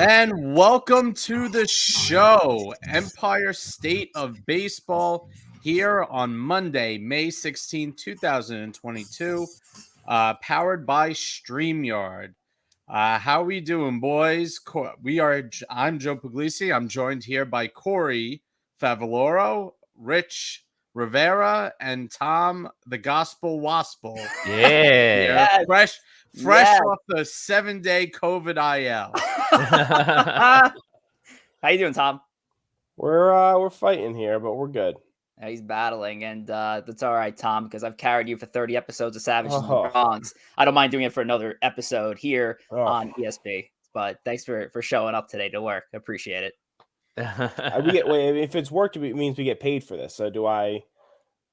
And welcome to the show, Empire State of Baseball, here on Monday, May 16, 2022, powered by StreamYard. How we doing, boys? I'm Joe Pugliese. I'm joined here by Corey Favaloro, Rich Rivera, and Tom the Gospel Waspil. Yeah. Fresh off the 7-day COVID IL. How you doing, Tom? We're fighting here, but we're good. Yeah, he's battling, and that's all right, Tom, because I've carried you for 30 episodes of Savages in the Bronx. I don't mind doing it for another episode here on ESP. But thanks for showing up today to work. I appreciate it. If it's work, it means we get paid for this. So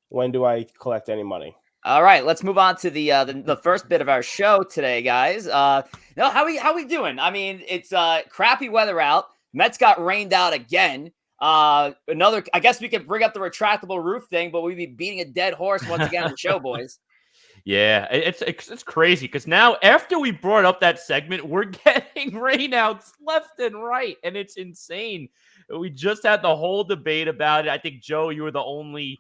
when do I collect any money? All right, let's move on to the first bit of our show today, guys. How we doing? I mean, it's crappy weather out. Mets got rained out again. I guess we could bring up the retractable roof thing, but we'd be beating a dead horse once again on the show, boys. Yeah, it's crazy because now after we brought up that segment, we're getting rainouts left and right, and it's insane. We just had the whole debate about it. I think, Joe, you were the only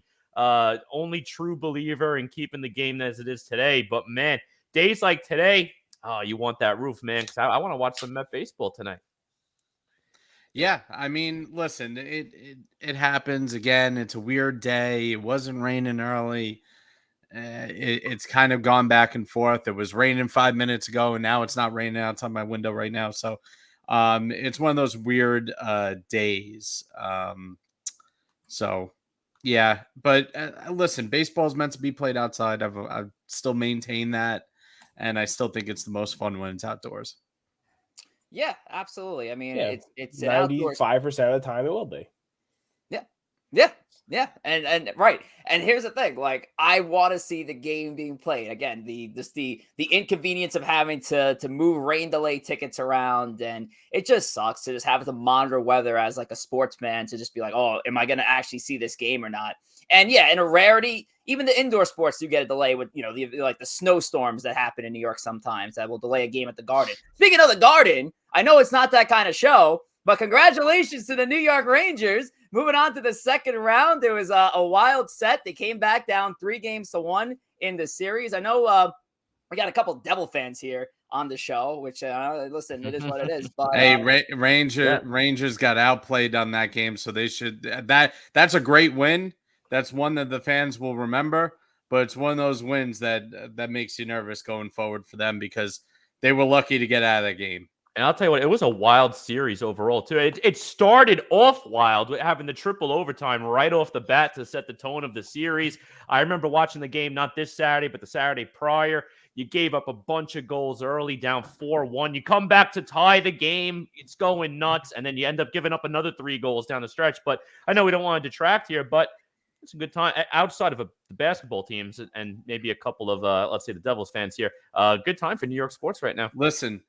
true believer in keeping the game as it is today. But man, days like today, you want that roof, man, because I want to watch some Met baseball tonight. Yeah, I mean, listen, it happens again. It's a weird day. It wasn't raining early. It's kind of gone back and forth. It was raining 5 minutes ago, and now it's not raining outside my window right now. So it's one of those weird days. So, yeah. But listen, baseball's meant to be played outside. I've still maintained that, and I still think it's the most fun when it's outdoors. Yeah, absolutely. I mean, it's 95% of the time it will be. Yeah. And right. And here's the thing, like, I want to see the game being played. Again, the inconvenience of having to move rain delay tickets around, and it just sucks to just have to monitor weather as like a sportsman, to just be like, oh, am I going to actually see this game or not? And yeah, in a rarity, even the indoor sports do get a delay with, the snowstorms that happen in New York sometimes that will delay a game at the Garden. Speaking of the Garden, I know it's not that kind of show, but congratulations to the New York Rangers. Moving on to the second round, there was a wild set. They came back down 3-1 in the series. I know we got a couple Devil fans here on the show, which, listen, it is what it is. But hey, Rangers got outplayed on that game, so they should. That's a great win. That's one that the fans will remember, but it's one of those wins that makes you nervous going forward for them because they were lucky to get out of that game. And I'll tell you what, it was a wild series overall, too. It started off wild with having the triple overtime right off the bat to set the tone of the series. I remember watching the game, not this Saturday, but the Saturday prior. You gave up a bunch of goals early, down 4-1. You come back to tie the game. It's going nuts. And then you end up giving up another 3 goals down the stretch. But I know we don't want to detract here, but it's a good time outside of the basketball teams and maybe a couple of, let's say, the Devils fans here. Good time for New York sports right now. Listen,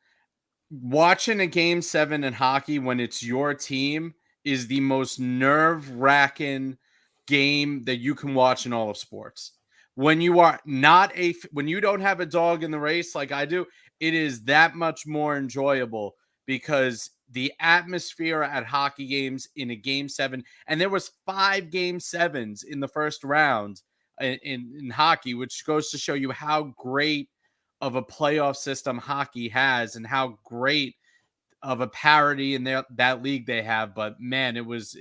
watching a game 7 in hockey when it's your team is the most nerve-wracking game that you can watch in all of sports. When you don't have a dog in the race like I do, it is that much more enjoyable because the atmosphere at hockey games in a game 7, and there was 5 game 7s in the first round in hockey, which goes to show you how great of a playoff system hockey has and how great of a parity in that league they have. But man, it was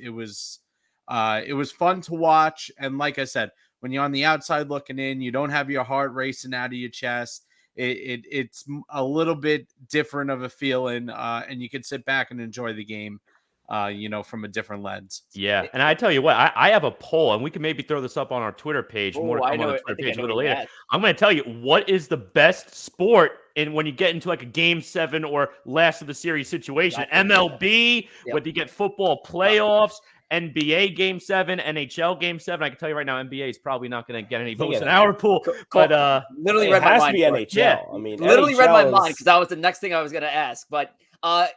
fun to watch. And like I said, when you're on the outside looking in, you don't have your heart racing out of your chest. It's a little bit different of a feeling, and you can sit back and enjoy the game, from a different lens. Yeah, and I tell you what, I have a poll, and we can maybe throw this up on our Twitter page. More to come on the Twitter page a little later. I'm going to tell you what is the best sport when you get into like a game 7 or last of the series situation. MLB, whether you get football playoffs, NBA Game 7, NHL Game 7. I can tell you right now, NBA is probably not going to get any votes in our pool. But literally read my mind. NHL. Yeah. I mean, literally read my mind because that was the next thing I was going to ask. But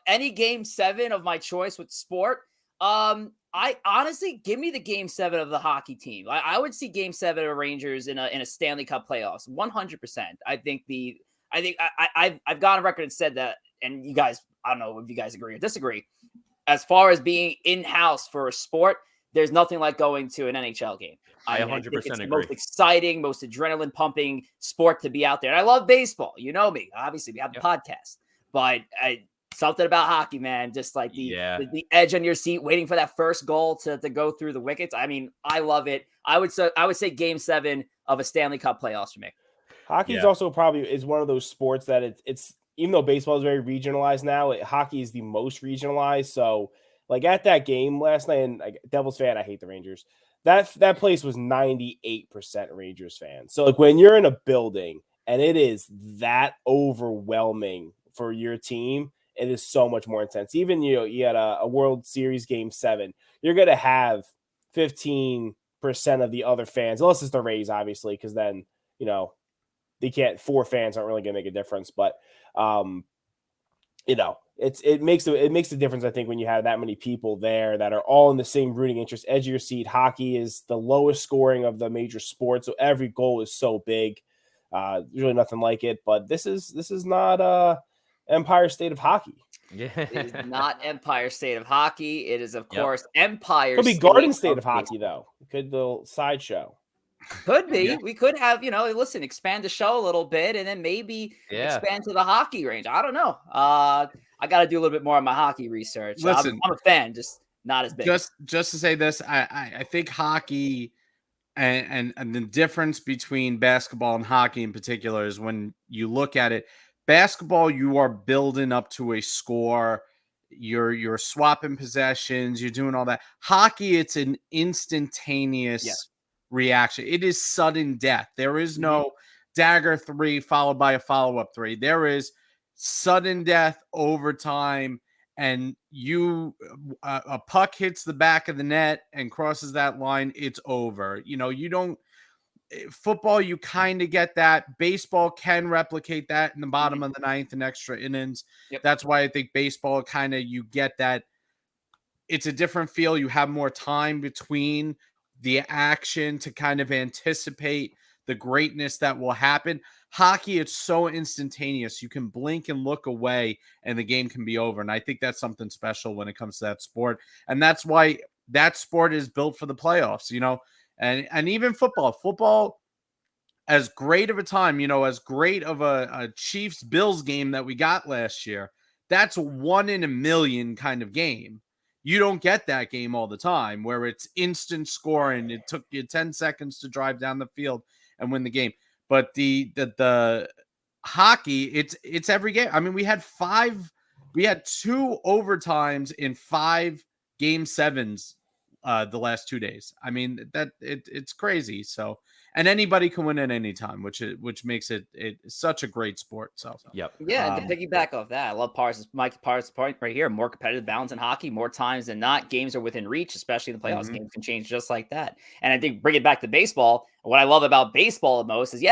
any Game 7 of my choice with sport, I honestly give me the Game 7 of the hockey team. I would see Game 7 of Rangers in a Stanley Cup playoffs, 100%. I've gone on record and said that and you guys, I don't know if you guys agree or disagree, as far as being in-house for a sport, there's nothing like going to an NHL game. I mean, 100% think it's the agree. most exciting, most adrenaline pumping sport to be out there. And I love baseball. You know me. Obviously, we have the podcast. But something about hockey, man, just like the edge on your seat, waiting for that first goal to go through the wickets. I mean, I love it. I would say Game 7 of a Stanley Cup playoffs for me. Hockey is also probably is one of those sports that it's even though baseball is very regionalized now, hockey is the most regionalized. So like at that game last night, and like Devils fan, I hate the Rangers. That place was 98% Rangers fans. So like when you're in a building and it is that overwhelming for your team, it is so much more intense. Even you had a World Series Game 7, you're gonna have 15% of the other fans, unless it's the Rays, obviously, because then they can't. 4 fans aren't really gonna make a difference, but it makes a difference. I think when you have that many people there that are all in the same rooting interest, edge of your seat. Hockey is the lowest scoring of the major sports, so every goal is so big. There's really nothing like it. But this is not Empire State of Hockey. Yeah, it is not Empire State of Hockey. It is, of course, Empire. Could be Garden State of Hockey, though. Could the sideshow. Could be. Yeah. We could have, listen, expand the show a little bit and then maybe expand to the hockey range. I don't know. I got to do a little bit more of my hockey research. Listen, I'm a fan, just not as big. Just to say this, I think hockey and the difference between basketball and hockey in particular is when you look at it, basketball, you are building up to a score. You're swapping possessions. You're doing all that. Hockey, it's an instantaneous reaction. It is sudden death. There is no dagger 3 followed by a follow-up 3. There is sudden death, overtime, and a puck hits the back of the net and crosses that line, it's over. You don't football, you kind of get that. Baseball can replicate that in the bottom of the 9th and extra innings. That's why I think baseball kind of, you get that. It's a different feel. You have more time between the action to kind of anticipate the greatness that will happen. Hockey, it's so instantaneous. You can blink and look away and the game can be over. And I think that's something special when it comes to that sport. And that's why that sport is built for the playoffs, and even football, as great of a time, as great of a Chiefs Bills game that we got last year, that's a 1 in a million kind of game. You don't get that game all the time where it's instant scoring. It took you 10 seconds to drive down the field and win the game. But the hockey, it's every game. I mean, we had 2 overtimes in 5 game 7s the last 2 days. I mean, it's crazy. So, and anybody can win at any time, which makes it such a great sport. So, and to piggyback off that, I love Mike Parr's point right here. More competitive balance in hockey, more times than not, games are within reach, especially in the playoffs. Games can change just like that. And I think bring it back to baseball. What I love about baseball the most is,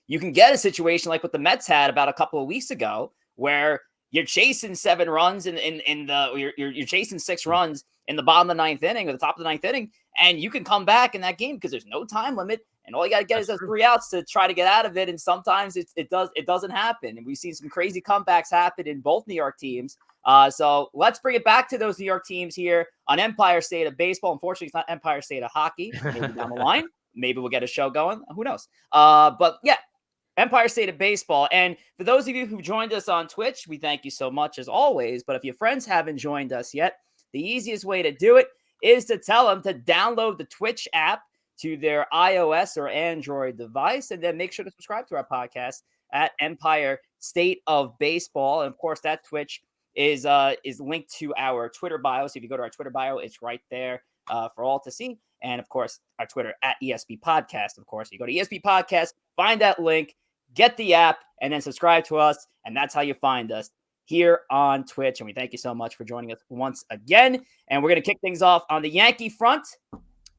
you can get a situation like what the Mets had about a couple of weeks ago, where you're chasing 7 runs you're chasing 6 runs in the bottom of the 9th inning or the top of the 9th inning, and you can come back in that game because there's no time limit, and all you got to get is those 3 outs to try to get out of it. And sometimes it doesn't happen, and we've seen some crazy comebacks happen in both New York teams. So let's bring it back to those New York teams here on Empire State of Baseball. Unfortunately, it's not Empire State of Hockey. Maybe down the line, maybe we'll get a show going. Who knows? But Empire State of Baseball. And for those of you who joined us on Twitch, we thank you so much as always. But if your friends haven't joined us yet, the easiest way to do it is to tell them to download the Twitch app to their iOS or Android device, and then make sure to subscribe to our podcast at Empire State of Baseball. And of course, that Twitch is linked to our Twitter bio. So if you go to our Twitter bio, it's right there for all to see. And of course, our Twitter at ESP Podcast. Of course, you go to ESP Podcast, find that link, get the app, and then subscribe to us. And that's how you find us here on Twitch. And we thank you so much for joining us once again. And we're going to kick things off on the Yankee front.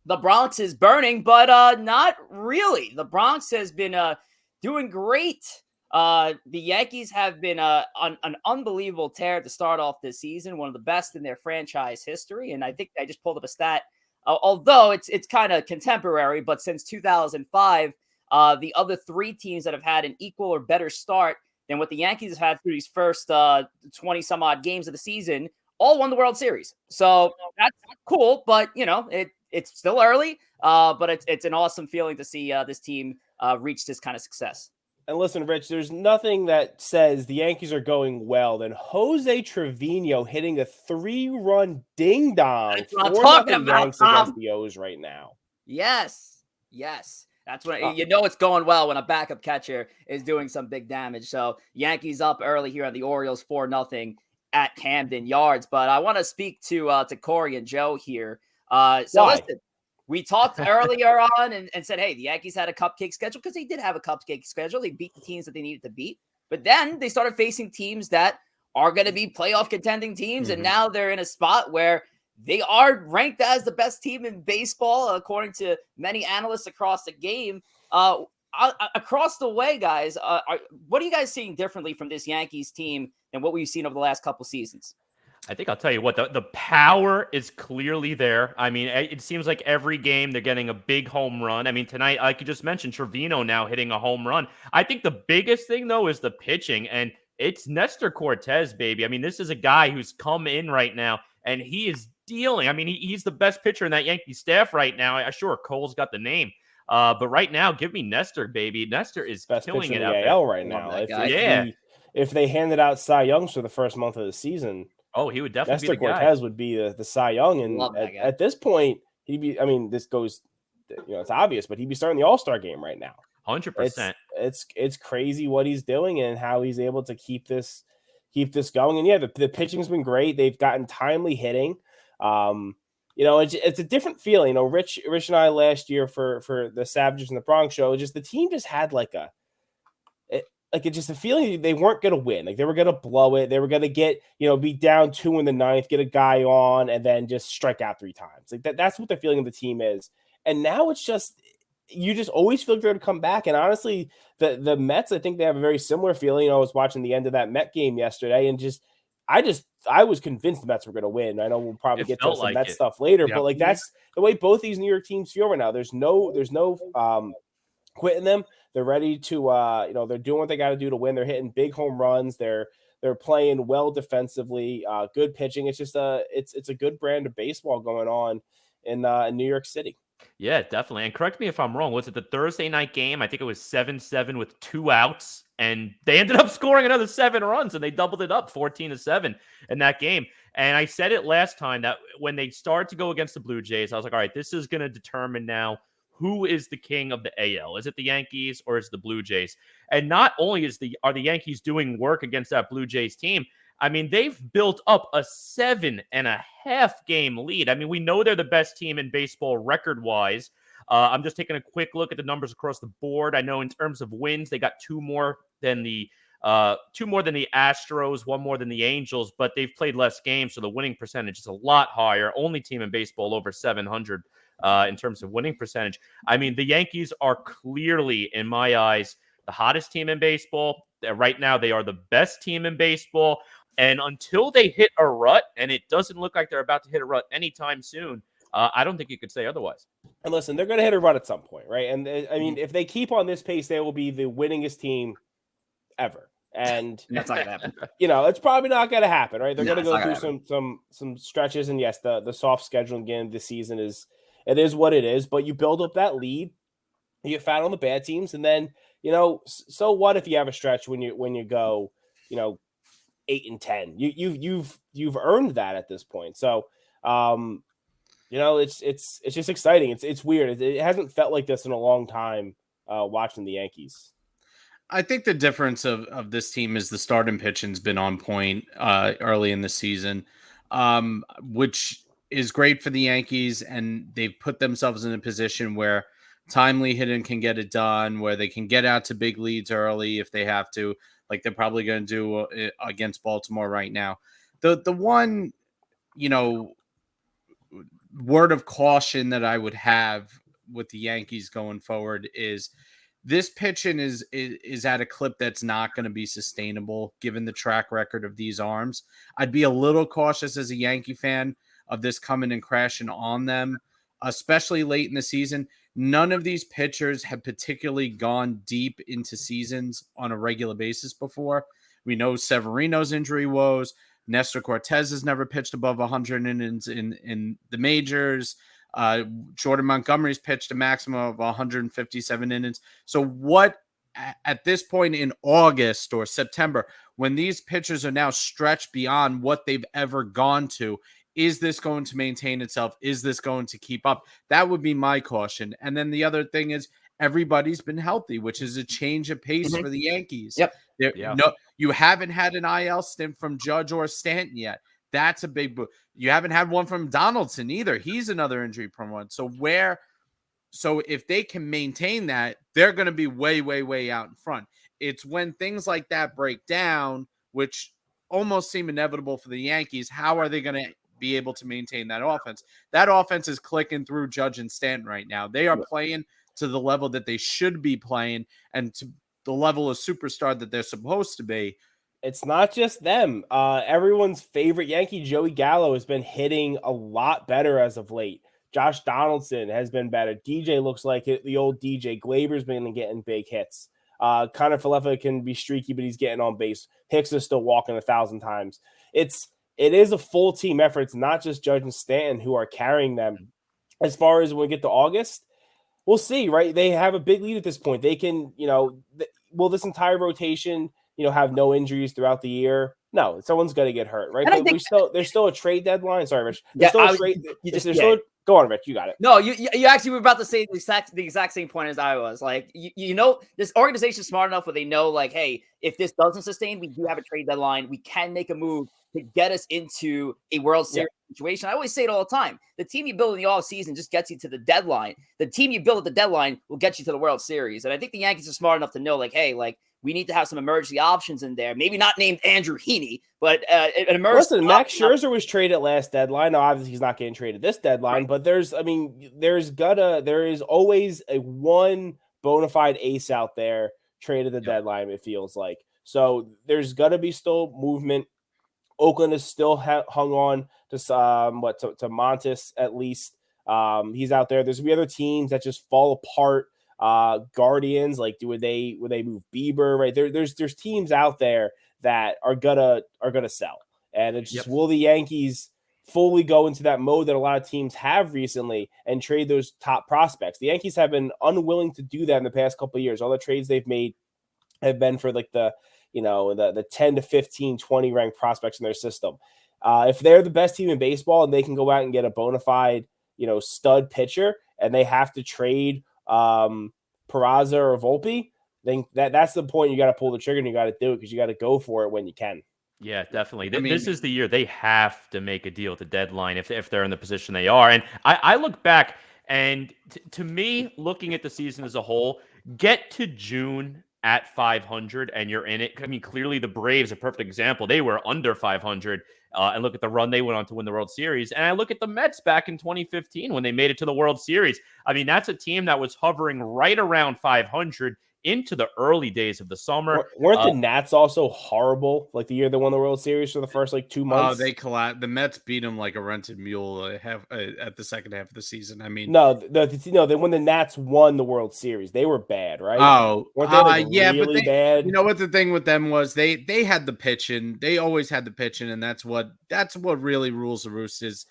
The Bronx is burning, but not really. The Bronx has been doing great. The Yankees have been on an unbelievable tear to start off this season, one of the best in their franchise history. And I think I just pulled up a stat, although it's kind of contemporary, but since 2005, the other 3 teams that have had an equal or better start than what the Yankees have had through these first 20 some odd games of the season, all won the World Series. So that's cool, but it's still early. But it's an awesome feeling to see this team reach this kind of success. And listen, Rich, there's nothing that says the Yankees are going well than Jose Trevino hitting a 3-run ding dong for nothing about, Yanks against the O's right now. Yes. That's when it's going well when a backup catcher is doing some big damage. So Yankees up early here on the Orioles 4-0 at Camden Yards. But I want to speak to Corey and Joe here. Listen, we talked earlier on and said, hey, the Yankees had a cupcake schedule because they did have a cupcake schedule. They beat the teams that they needed to beat. But then they started facing teams that are going to be playoff contending teams. And now they're in a spot where they are ranked as the best team in baseball, according to many analysts across the game. Across the way, guys, what are you guys seeing differently from this Yankees team than what we've seen over the last couple seasons? I think I'll tell you what, the power is clearly there. I mean, it seems like every game they're getting a big home run. I mean, tonight, like you just mentioned, Trevino now hitting a home run. I think the biggest thing, though, is the pitching, and it's Nestor Cortez, baby. I mean, this is a guy who's come in right now, and he is dealing. I mean, he's the best pitcher in that Yankee staff right now. Sure, Cole's got the name. But right now, give me Nestor, baby. Nestor is best killing it in out the there. AL right now. If they handed out Cy Youngs for the first month of the season, he would definitely Nestor be the guy. Cortez would be the Cy Young, and at this point, he'd be. I mean, this goes, it's obvious, but he'd be starting the All-Star game right now. 100%. It's crazy what he's doing and how he's able to keep this going. And yeah, the pitching's been great. They've gotten timely hitting. It's a different feeling. Rich and I last year for the Savages and the Bronx show, just the team just had just a feeling they weren't going to win. Like they were going to blow it. They were going to get, be down 2 in the ninth, get a guy on, and then just strike out 3 times. Like that's what the feeling of the team is. And now it's just, you just always feel like they're going to come back. And honestly, the Mets, I think they have a very similar feeling. I was watching the end of that Met game yesterday, and I was convinced the Mets were going to win. I know we'll probably get to some Mets stuff later, but that's the way both these New York teams feel right now. There's no quitting them. They're ready to, they're doing what they got to do to win. They're hitting big home runs. They're playing well defensively, good pitching. It's just it's a good brand of baseball going on in New York City. Yeah, definitely. And correct me if I'm wrong. Was it the Thursday night game? I think it was 7-7 with 2 outs, and they ended up scoring another 7 runs, and they doubled it up 14-7 in that game. And I said it last time that when they started to go against the Blue Jays, I was like, all right, this is going to determine now who is the king of the AL. Is it the Yankees or is it the Blue Jays? And not only are the Yankees doing work against that Blue Jays team, I mean, they've built up a 7.5 game lead. I mean, we know they're the best team in baseball record-wise. I'm just taking a quick look at the numbers across the board. I know in terms of wins, they got 2 more than the Astros, 1 more than the Angels, but they've played less games, so the winning percentage is a lot higher. Only team in baseball over 700 in terms of winning percentage. I mean, the Yankees are clearly, in my eyes, the hottest team in baseball. Right now, they are the best team in baseball. And until they hit a rut, and it doesn't look like they're about to hit a rut anytime soon, I don't think you could say otherwise. And listen, they're going to hit a rut at some point, right? And I mean, if they keep on this pace, they will be the winningest team ever. And that's not going to happen. It's probably not going to happen, right? They're going to go through some stretches, and yes, the soft scheduling again this season is what it is. But you build up that lead, you get fat on the bad teams, and then so what if you have a stretch when you go 8-10? You've earned that at this point. So it's just exciting. It's weird. It hasn't felt like this in a long time watching the Yankees. I think the difference of this team is the starting pitching's been on point early in the season, which is great for the Yankees, and they've put themselves in a position where timely hitting can get it done, where they can get out to big leads early if they have to, like they're probably going to do against Baltimore right now. The one, word of caution that I would have with the Yankees going forward is this pitching is at a clip that's not going to be sustainable given the track record of these arms. I'd be a little cautious as a Yankee fan of this coming and crashing on them especially late in the season. None of these pitchers have particularly gone deep into seasons on a regular basis before. We know Severino's injury woes. Nestor Cortez has never pitched above 100 innings in the majors. Jordan Montgomery's pitched a maximum of 157 innings. So what at this point in August or September, when these pitchers are now stretched beyond what they've ever gone to, is this going to maintain itself? Is this going to keep up? That would be my caution. And then the other thing is everybody's been healthy, which is a change of pace for the Yankees. Yep. No, you haven't had an IL stint from Judge or Stanton yet. That's a big boo. You haven't had one from Donaldson either. He's another injury prone one. So if they can maintain that, they're going to be way, way, way out in front. It's when things like that break down, which almost seem inevitable for the Yankees. How are they going to be able to maintain that offense? That offense is clicking through Judge and Stanton right now. They are playing to the level that they should be playing and to the level of superstar that they're supposed to be. It's not just them. Everyone's favorite Yankee, Joey Gallo, has been hitting a lot better as of late. Josh Donaldson has been better. DJ looks like the old DJ. Glaber's been getting big hits. Connor Falefa can be streaky, but he's getting on base. Hicks is still walking 1,000 times. It is a full team effort. It's not just Judge and Stanton who are carrying them. As far as when we get to August, we'll see, right? They have a big lead at this point. They can, will this entire rotation, have no injuries throughout the year? No, someone's going to get hurt, right? But there's still a trade deadline. Sorry, Rich. Go on, Rich. You got it. No, you actually were about to say the exact same point as I was. Like, this organization is smart enough where they know, like, hey, if this doesn't sustain, we do have a trade deadline. We can make a move to get us into a World Series situation. I always say it all the time. The team you build in the offseason just gets you to the deadline. The team you build at the deadline will get you to the World Series. And I think the Yankees are smart enough to know, like, hey, like, we need to have some emergency options in there. Maybe not named Andrew Heaney, but an emergency. Listen, Max Scherzer was traded last deadline. Now, obviously, he's not getting traded this deadline, but there is always a one bona fide ace out there traded the deadline, it feels like. So there's got to be still movement. Oakland is still hung on to Montes at least. He's out there. There's gonna be other teams that just fall apart. Guardians, like would they move Bieber, right? There's teams out there that are gonna sell, and it's just will the Yankees fully go into that mode that a lot of teams have recently and trade those top prospects? The Yankees have been unwilling to do that in the past couple of years. All the trades they've made have been for like the 10 to 15, 20 ranked prospects in their system. If they're the best team in baseball and they can go out and get a bona fide, stud pitcher, and they have to trade Peraza or Volpe, then that's the point. You got to pull the trigger and you got to do it because you got to go for it when you can. Yeah, definitely. This is the year they have to make a deal at the deadline if they're in the position they are. And I look back and to me, looking at the season as a whole, get to June at 500 and you're in it. I mean, clearly the Braves, a perfect example. They were under 500 and look at the run they went on to win the World Series. And I look at the Mets back in 2015 when they made it to the World Series. I mean, that's a team that was hovering right around 500 into the early days of the summer. Weren't the Nats also horrible? Like the year they won the World Series for the first 2 months. Oh, they collapsed. The Mets beat them like a rented mule at the second half of the season. I mean, no. When the Nats won the World Series, they were bad, right? Oh, weren't they really bad? You know what the thing with them was? They had the pitching. They always had the pitching, and that's what really rules the roost. Is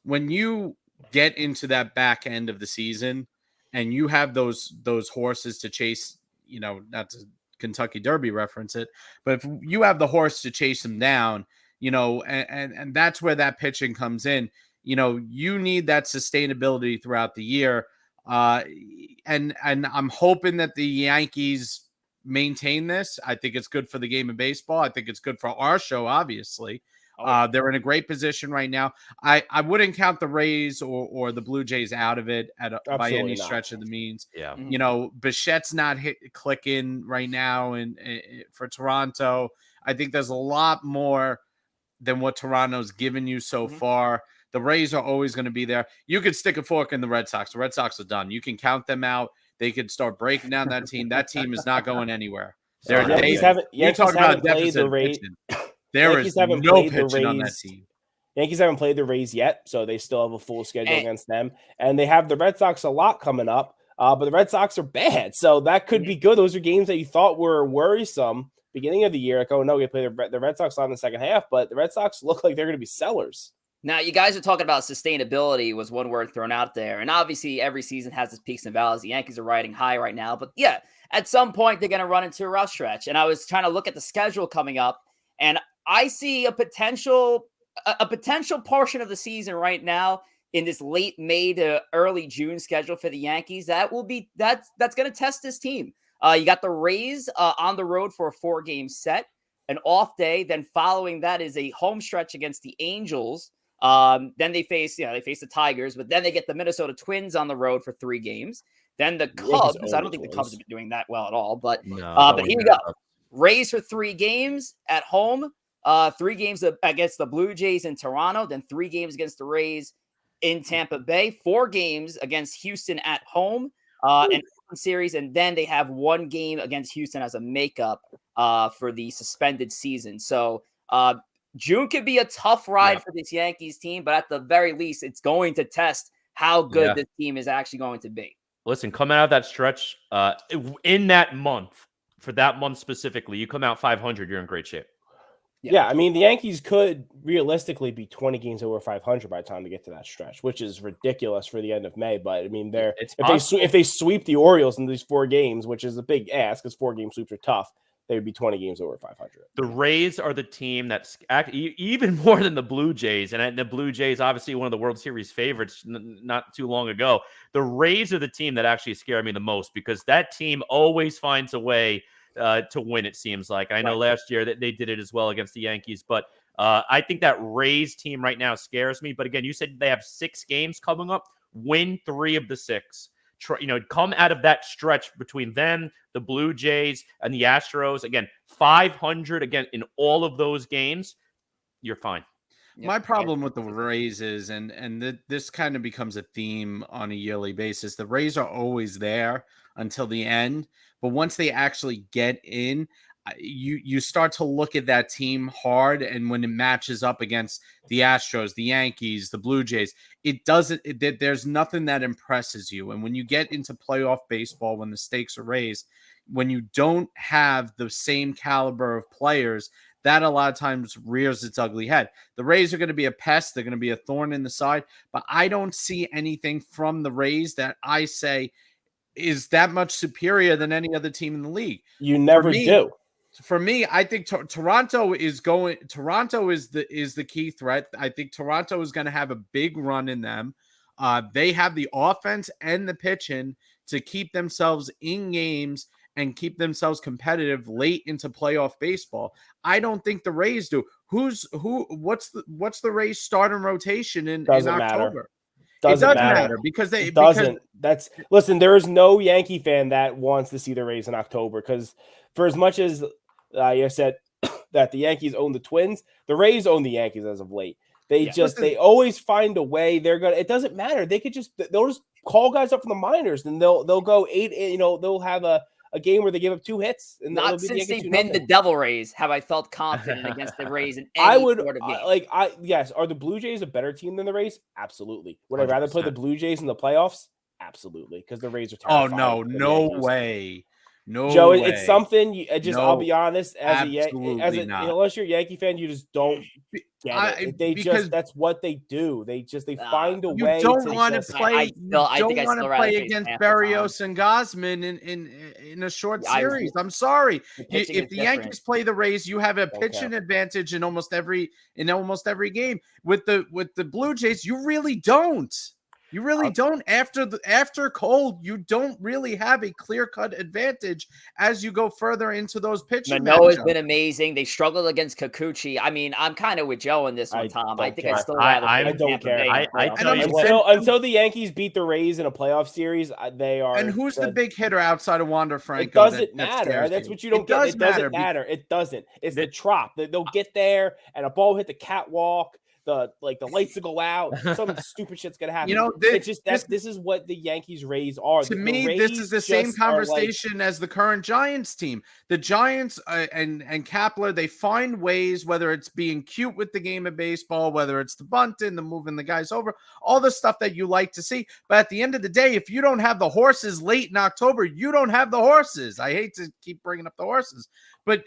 when you get into that back end of the season and you have those horses to chase. Not to Kentucky Derby reference it, but if you have the horse to chase them down, and that's where that pitching comes in. You need that sustainability throughout the year. And I'm hoping that the Yankees maintain this. I think it's good for the game of baseball. I think it's good for our show, obviously. They're in a great position right now. I wouldn't count the Rays or the Blue Jays out of it by any stretch of the means. Yeah. Bichette's not clicking right now and for Toronto. I think there's a lot more than what Toronto's given you so far. The Rays are always going to be there. You could stick a fork in the Red Sox. The Red Sox are done. You can count them out. They could start breaking down that team. That team is not going anywhere. You talk about deficit pitching. There is no pitching on that team. Yankees haven't played the Rays yet, so they still have a full schedule And- against them. And they have the Red Sox a lot coming up, but the Red Sox are bad. So that could be good. Those are games that you thought were worrisome beginning of the year. Like, oh, no, we play the Red Sox on the second half, but the Red Sox look like they're going to be sellers. Now, you guys are talking about sustainability was one word thrown out there. And obviously, every season has its peaks and valleys. The Yankees are riding high right now. But yeah, at some point, they're going to run into a rough stretch. And I was trying to look at the schedule coming up, and I see a potential portion of the season right now in this late May to early June schedule for the Yankees. That's going to test this team. You got the Rays on the road for a 4-game set, an off day. Then following that is a home stretch against the Angels. Then they face the Tigers, but then they get the Minnesota Twins on the road for 3 games. Then the Cubs. I don't think the Cubs have been doing that well at all, but but here you go. Rays for 3 games at home. 3 games against the Blue Jays in Toronto. Then 3 games against the Rays in Tampa Bay. 4 games against Houston at home. And series, and then they have 1 game against Houston as a makeup for the suspended season. So June could be a tough ride for this Yankees team, but at the very least, it's going to test how good this team is actually going to be. Listen, coming out of that stretch, in that month, for that month specifically, you come out 500, you're in great shape. Yeah, I mean, the Yankees could realistically be 20 games over 500 by the time they get to that stretch, which is ridiculous for the end of May. But I mean, if they sweep the Orioles in these 4 games, which is a big ask because 4-game sweeps are tough, they would be 20 games over 500. The Rays are the team that's even more than the Blue Jays, and the Blue Jays, obviously one of the World Series favorites not too long ago. The Rays are the team that actually scare me the most because that team always finds a way to win, it seems like. I know last year that they did it as well against the Yankees, but I think that Rays team right now scares me. But again, you said they have 6 games coming up. Win 3 of the 6. Come out of that stretch between them, the Blue Jays, and the Astros. Again, 500 again in all of those games. You're fine. My problem with the Rays is, and this kind of becomes a theme on a yearly basis, the Rays are always there until the end. But once they actually get in, you start to look at that team hard. And when it matches up against the Astros, the Yankees, the Blue Jays, there's nothing that impresses you. And when you get into playoff baseball, when the stakes are raised, when you don't have the same caliber of players, that a lot of times rears its ugly head. The Rays are going to be a pest. They're going to be a thorn in the side. But I don't see anything from the Rays that I say is that much superior than any other team in the league. You never do. For me, I think Toronto is the key threat. I think Toronto is going to have a big run in them. They have the offense and the pitching to keep themselves in games and keep themselves competitive late into playoff baseball. I don't think the Rays do. What's the Rays starting rotation in October? Matter. It does matter because listen, there is no Yankee fan that wants to see the Rays in October because for as much as you said that the Yankees own the Twins, the Rays own the Yankees as of late. They always find a way. It doesn't matter. They'll just call guys up from the minors and they'll go 8, they'll have a game where they give up 2 hits. And not since they've been the Devil Rays have I felt confident against the Rays in any sort of game. Yes. Are the Blue Jays a better team than the Rays? Absolutely. Would I rather play the Blue Jays in the playoffs? Absolutely. Because the Rays are terrifying. Oh, no way. No, Joe, way. It's something. I'll be honest. Unless you're a Yankee fan, you just don't get it. That's what they do. They find a way. You don't want to play. Don't want to play against Berrios and Gosman in a short series. I'm sorry. If the Yankees play the Rays, you have a pitching advantage in almost every game. With the Blue Jays, you really don't. You really don't. After cold, you don't really have a clear-cut advantage as you go further into those pitching. Manoah's been amazing. They struggled against Kikuchi. I mean, I'm kind of with Joe on this one, Tom. I think I still I don't care. Until the Yankees beat the Rays in a playoff series, they are. And who's the big hitter outside of Wander Franco? It doesn't matter. That's what you don't get. It doesn't matter. It doesn't. It's the trop. They'll get there and a ball hit the catwalk. the lights will go out. Some stupid shit's gonna happen. You know, it's just that this is what the Yankees Rays are. To The me, Rays this is the same just are conversation as the current Giants team. The Giants and Kapler, they find ways, whether it's being cute with the game of baseball, whether it's the bunting, the moving the guys over, all the stuff that you like to see. But at the end of the day, if you don't have the horses late in October, you don't have the horses. I hate to keep bringing up the horses, but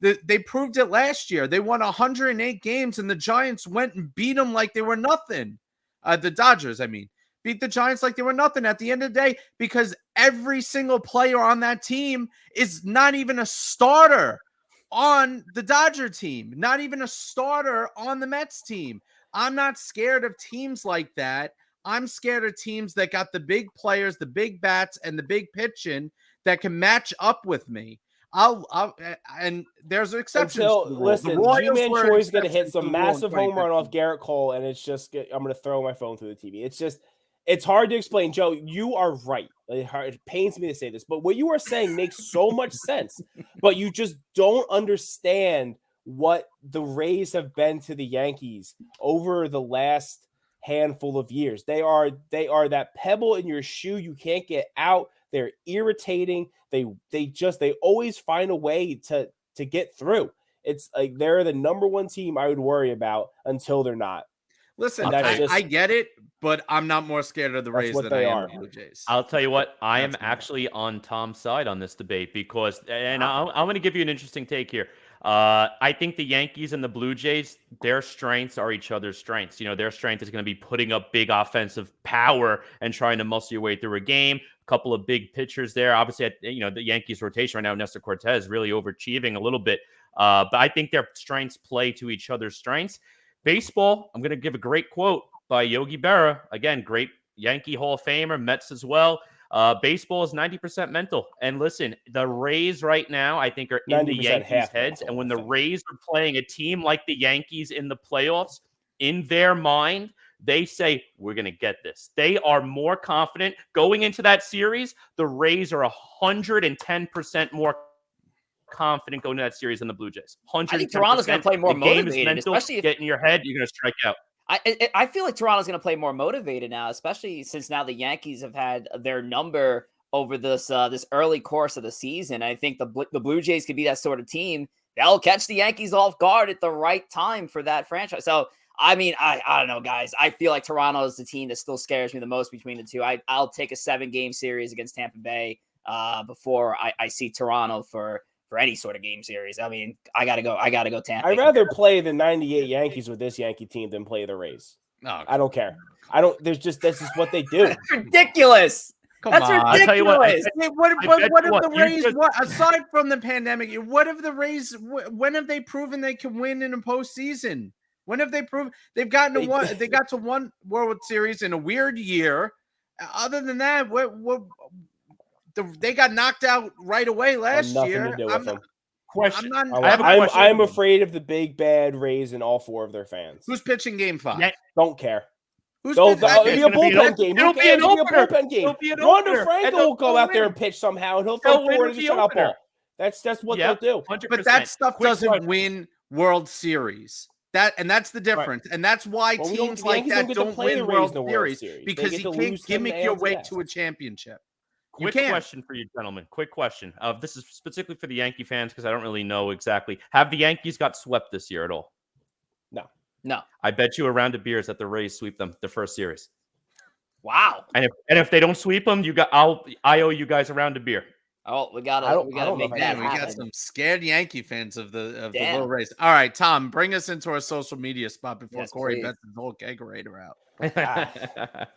they proved it last year. They won 108 games, and the Giants went and beat them like they were nothing. The Dodgers, I mean, beat the Giants like they were nothing at the end of the day, because every single player on that team is not even a starter on the Dodger team, not even a starter on the Mets team. I'm not scared of teams like that. I'm scared of teams that got the big players, the big bats, and the big pitching that can match up with me. And there's exceptions. Listen, G-Man Choi is going to hit some massive home run off Garrett Cole, and it's just I'm going to throw my phone through the TV. It's hard to explain. Joe, you are right. It pains me to say this, but what you are saying makes so much sense. But you just don't understand what the Rays have been to the Yankees over the last handful of years. They are that pebble in your shoe you can't get out. They're irritating. They always find a way to get through. It's like they're the number one team I would worry about until they're not. Listen, I get it, but I'm not more scared of the Rays than I am of the Blue Jays. I'll tell you what, I am actually on Tom's side on this debate because, and I'm going to give you an interesting take here. I think the Yankees and the Blue Jays, their strengths are each other's strengths. You know, their strength is going to be putting up big offensive power and trying to muscle your way through a game. A couple of big pitchers there. Obviously, the Yankees rotation right now, Nestor Cortez really overachieving a little bit. But I think their strengths play to each other's strengths. Baseball, I'm going to give a great quote by Yogi Berra. Again, great Yankee Hall of Famer, Mets as well. Baseball is 90% mental. And listen, the Rays right now, I think, are in the Yankees' heads. And when the Rays are playing a team like the Yankees in the playoffs, in their mind, they say, we're going to get this. They are more confident. Going into that series, the Rays are 110% more confident going to that series than the Blue Jays. 110%. I think Toronto's going to play more motivated, especially if get in your head, you're going to strike out. I feel like Toronto's going to play more motivated now, especially since now the Yankees have had their number over this early course of the season. I think the Blue Jays could be that sort of team that'll catch the Yankees off guard at the right time for that franchise. So, I mean, I don't know, guys. I feel like Toronto is the team that still scares me the most between the two. I'll take a 7-game series against Tampa Bay before I see Toronto for any sort of game series. I mean, I gotta go Tampa. I'd rather play the 98 Yankees with this Yankee team than play the Rays. No, I don't care. That's just what they do. That's ridiculous. That's ridiculous. I'll tell you what, what if the Rays, aside from the pandemic, what if the Rays, when have they proven they can win in a postseason? When have they proven they got to one World Series in a weird year? Other than that, they got knocked out right away last year. Question. I'm afraid of the big bad Rays and all 4 of their fans. Who's pitching Game 5? Yeah. Don't care. It'll be a bullpen game. It'll be a bullpen game. Wander Franco will go out there and pitch somehow, and he'll throw 4 in the shutout. That's what they'll do. 100%. But that stuff doesn't win World Series. That's the difference, and that's why teams like that don't win World Series because you can't gimmick your way to a championship. Quick question for you, gentlemen. Quick question. This is specifically for the Yankee fans because I don't really know exactly. Have the Yankees got swept this year at all? No. I bet you a round of beers that the Rays sweep them the first series. Wow. And if they don't sweep them, I owe you guys a round of beer. Oh, we gotta make that happen. We got some scared Yankee fans of the little Rays. All right, Tom, bring us into our social media spot before Corey bets his whole kegerator out.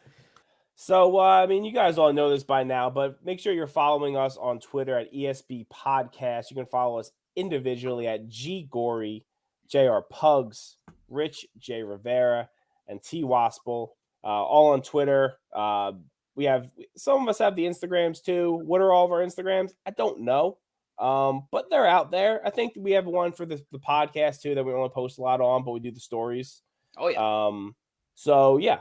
So, I mean, you guys all know this by now, but make sure you're following us on Twitter at ESB Podcast. You can follow us individually at G Gory, JR Pugs, Rich J Rivera, and T Wospil, all on Twitter. We have some of us have the Instagrams too. What are all of our Instagrams? I don't know, but they're out there. I think we have one for the podcast too that we only post a lot on, but we do the stories. Oh yeah. So yeah.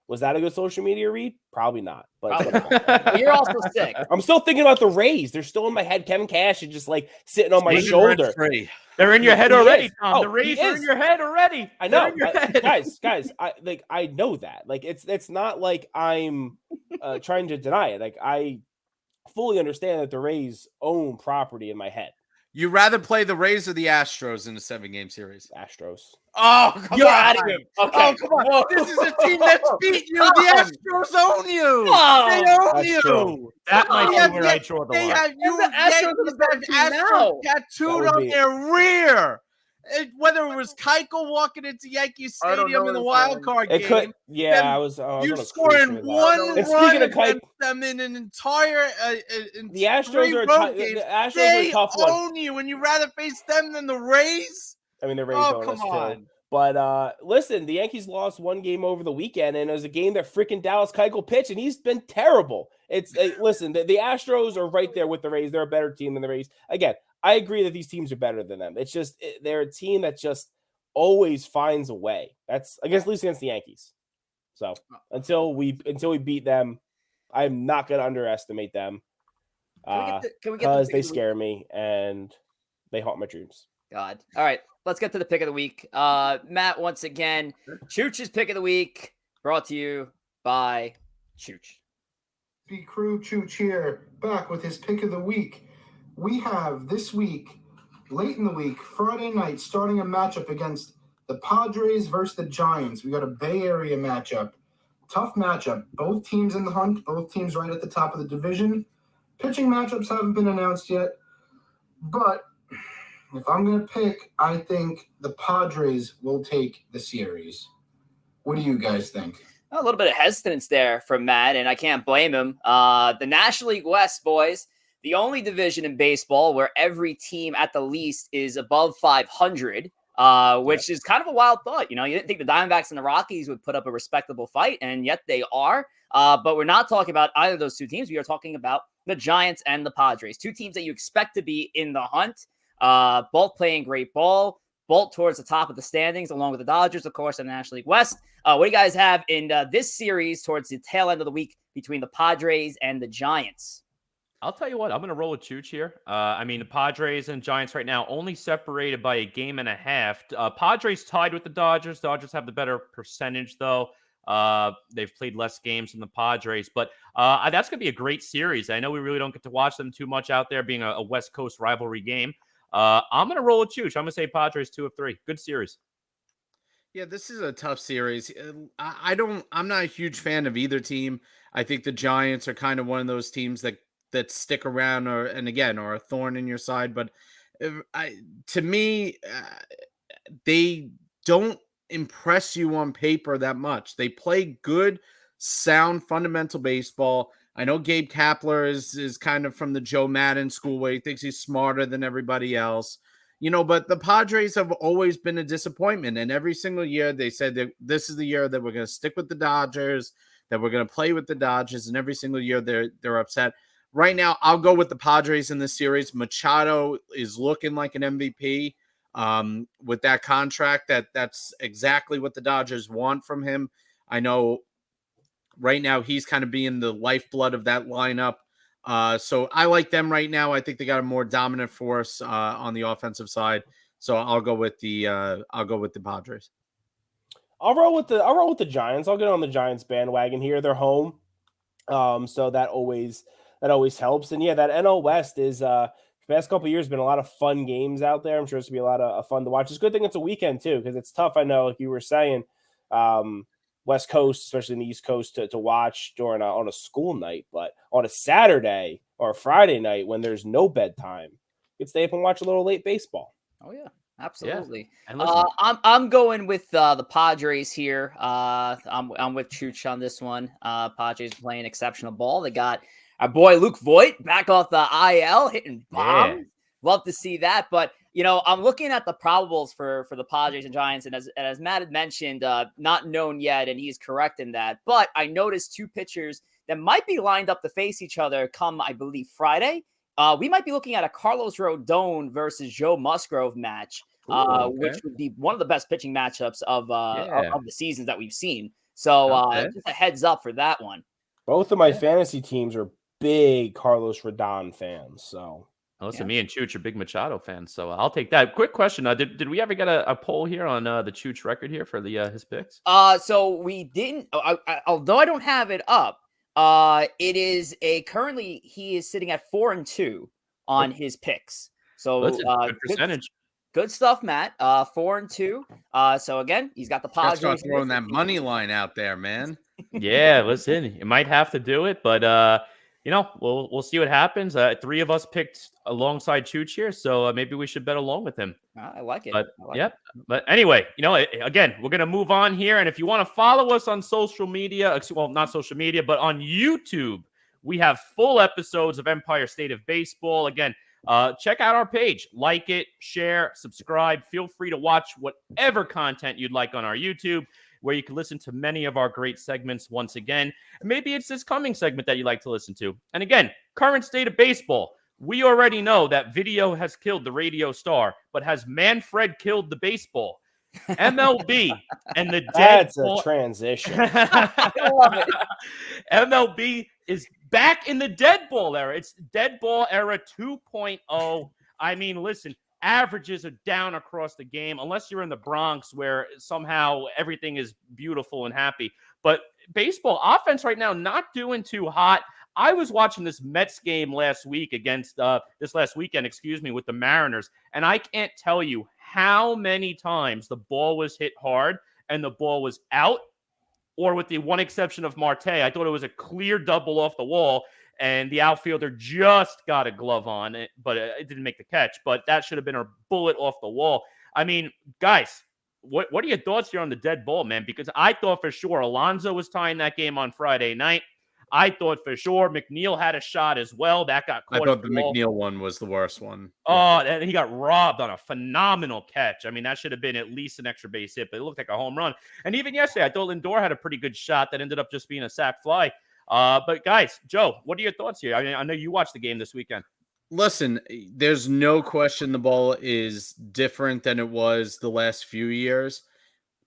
Was that a good social media read? Probably not. But Well, you're also sick. I'm still thinking about the Rays. They're still in my head. Kevin Cash is just like sitting on my shoulder. They're in your head He already, is. Tom. Oh, the Rays he are in is. your head already. I know, They're in your head. guys. I know that. Like it's not like I'm trying to deny it. Like I fully understand that the Rays own property in my head. You rather play the Rays or the Astros in a 7-game series? Astros. Oh, come You're on. out of here. Okay. Oh, come on. Whoa. This is a team that's beat you. The Astros own you. They own That's you. true. That might They be where I draw the They line. have you. the Astros are the better team Astros now. tattooed That would on be- their rear. Whether it was Keuchel walking into Yankee I don't Stadium know in the this wild man. card It game, could. Yeah, them- I was you on a scoring cruise for that. one And run speaking of Keuchel, against them in an entire the Astros are games. the Astros are They a tough one. own you, and you rather face them than the Rays? I mean, the Rays Oh, own come us too. on. But listen, the Yankees lost one game over the weekend, and it was a game that freaking Dallas Keuchel pitched, and he's been terrible. Listen, the Astros are right there with the Rays. They're a better team than the Rays. Again, I agree that these teams are better than them. It's just they're a team that just always finds a way. That's at least against the Yankees. So until we beat them, I'm not going to underestimate them because they scare me and they haunt my dreams. God. All right, let's get to the pick of the week. Matt, once again, Chooch's pick of the week brought to you by Chooch. The crew Chooch here, back with his pick of the week. We have this week, late in the week, Friday night, starting a matchup against the Padres versus the Giants. We got a Bay Area matchup. Tough matchup. Both teams in the hunt, both teams right at the top of the division. Pitching matchups haven't been announced yet, but if I'm going to pick, I think the Padres will take the series. What do you guys think? A little bit of hesitance there from Matt, and I can't blame him. The National League West, boys, the only division in baseball where every team at the least is above 500, which is kind of a wild thought. You know, you didn't think the Diamondbacks and the Rockies would put up a respectable fight, and yet they are. But we're not talking about either of those two teams. We are talking about the Giants and the Padres, two teams that you expect to be in the hunt, both playing great ball, both towards the top of the standings, along with the Dodgers, of course, in the National League West. What do you guys have in this series towards the tail end of the week between the Padres and the Giants? I'll tell you what, I'm going to roll with Chooch here. I mean, the Padres and Giants right now only separated by a game and a half. Padres tied with the Dodgers. Dodgers have the better percentage, though. They've played less games than the Padres, but that's going to be a great series. I know we really don't get to watch them too much out there, being a West Coast rivalry game. I'm going to roll with Chooch. I'm going to say Padres 2 of 3. Good series. Yeah, this is a tough series. I'm not a huge fan of either team. I think the Giants are kind of one of those teams that stick around are a thorn in your side. But to me, they don't impress you on paper that much. They play good, sound, fundamental baseball. I know Gabe Kapler is kind of from the Joe Madden school where he thinks he's smarter than everybody else. You know, but the Padres have always been a disappointment. And every single year they said that this is the year that we're going to stick with the Dodgers, that we're going to play with the Dodgers. And every single year they're upset. Right now, I'll go with the Padres in this series. Machado is looking like an MVP with that contract. That's exactly what the Dodgers want from him. I know right now he's kind of being the lifeblood of that lineup. So I like them right now. I think they got a more dominant force on the offensive side. So I'll go with the Padres. I'll roll with the Giants. I'll get on the Giants bandwagon here. They're home. So that always helps. And yeah, that NL West is the past couple of years been a lot of fun games out there. I'm sure it's gonna be a lot of fun to watch. It's a good thing it's a weekend too, because it's tough. I know, like you were saying, West Coast, especially in the East Coast, to watch during on a school night, but on a Saturday or a Friday night when there's no bedtime, you can stay up and watch a little late baseball. Oh yeah, absolutely. Yeah. And I'm going with the Padres here. I'm with Chooch on this one. Padres playing exceptional ball. They got our boy Luke Voigt back off the IL, hitting bombs. Yeah. Love to see that. But, you know, I'm looking at the probables for the Padres and Giants. And as Matt had mentioned, not known yet, and he's correct in that. But I noticed two pitchers that might be lined up to face each other come, I believe, Friday. We might be looking at a Carlos Rodon versus Joe Musgrove match, Ooh, okay. which would be one of the best pitching matchups of the seasons that we've seen. So Okay. just a heads up for that one. Both of my fantasy teams are big Carlos Rodon fans. So Listen, me and Chooch are big Machado fans, so I'll take that. Quick question: did we ever get a poll here on the Chooch record here for the his picks? So we didn't. Although I don't have it up, it is currently he is sitting at 4-2 on his picks. So Listen, good percentage. Good stuff, Matt. 4-2. So again, he's got the Gotta Padres. start throwing that money line out there, man. Yeah, listen, you might have to do it, but we'll see what happens. 3 of us picked alongside Chooch here, so maybe we should bet along with him. I like it. But I like yep. But anyway, again, we're gonna move on here, and if you want to follow us on social media, well, not social media, but on YouTube, we have full episodes of Empire State of Baseball. Again, check out our page, like it, share, subscribe. Feel free to watch whatever content you'd like on our YouTube, where you can listen to many of our great segments once again. Maybe it's this coming segment that you like to listen to. And again, current state of baseball. We already know that video has killed the radio star, but has Manfred killed the baseball? MLB and the dead that's a transition. I love it. MLB is back in the dead ball era. It's dead ball era 2.0. I mean, listen, averages are down across the game, unless you're in the Bronx where somehow everything is beautiful and happy. But baseball offense right now, not doing too hot. I was watching this Mets game last weekend, with the Mariners, and I can't tell you how many times the ball was hit hard and the ball was out, or with the one exception of Marte, I thought it was a clear double off the wall, and the outfielder just got a glove on it, but it didn't make the catch. But that should have been a bullet off the wall. I mean, guys, what are your thoughts here on the dead ball, man? Because I thought for sure Alonso was tying that game on Friday night. I thought for sure McNeil had a shot as well. That got caught. I thought the McNeil one was the worst one. Oh, and he got robbed on a phenomenal catch. I mean, that should have been at least an extra base hit, but it looked like a home run. And even yesterday, I thought Lindor had a pretty good shot that ended up just being a sac fly. But guys, Joe, what are your thoughts here? I mean, I know you watched the game this weekend. Listen, there's no question the ball is different than it was the last few years.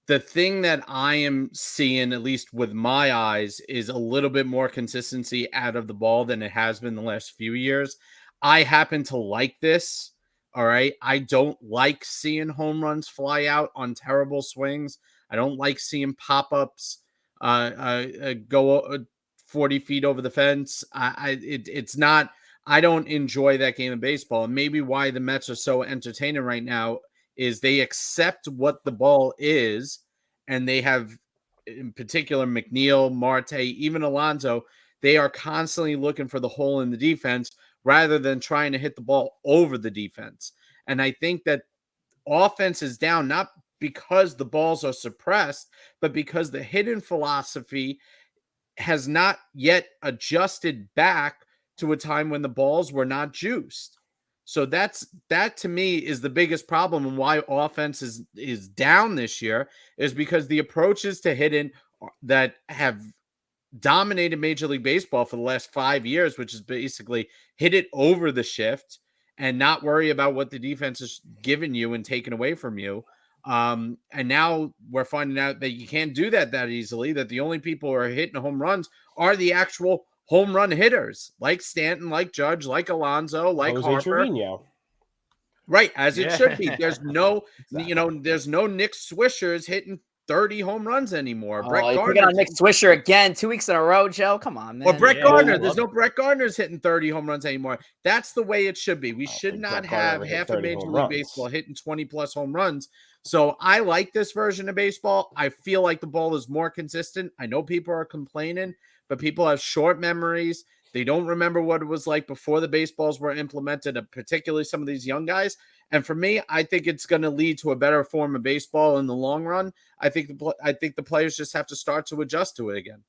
The thing that I am seeing, at least with my eyes, is a little bit more consistency out of the ball than it has been the last few years. I happen to like this. All right. I don't like seeing home runs fly out on terrible swings. I don't like seeing pop-ups go 40 feet over the fence. It's not. I don't enjoy that game of baseball. And maybe why the Mets are so entertaining right now is they accept what the ball is, and they have, in particular, McNeil, Marte, even Alonso, they are constantly looking for the hole in the defense rather than trying to hit the ball over the defense. And I think that offense is down, not because the balls are suppressed, but because the hitting philosophy has not yet adjusted back to a time when the balls were not juiced. So that to me is the biggest problem, and why offense is down this year is because the approaches to hitting that have dominated Major League Baseball for the last 5 years, which is basically hit it over the shift and not worry about what the defense is giving you and taking away from you. And now we're finding out that you can't do that easily, that the only people who are hitting home runs are the actual home run hitters, like Stanton, like Judge, like Alonso, like Jose Harper. Trevino. Right, as it should be. There's no, Exactly. there's no Nick Swishers hitting 30 home runs anymore. Oh, Brett you're Gardner picking on Nick Swisher again, 2 weeks in a row, Joe. Come on, man. or Brett Yeah, Gardner. I There's love no Brett Gardner's hitting 30 home runs anymore. That's the way it should be. We should think not Brett Gardner have ever hit half of 30 Major home League runs. Baseball hitting 20 plus home runs. So I like this version of baseball. I feel like the ball is more consistent. I know people are complaining, but people have short memories. They don't remember what it was like before the baseballs were implemented, particularly some of these young guys. And for me, I think it's going to lead to a better form of baseball in the long run. I think the players just have to start to adjust to it again.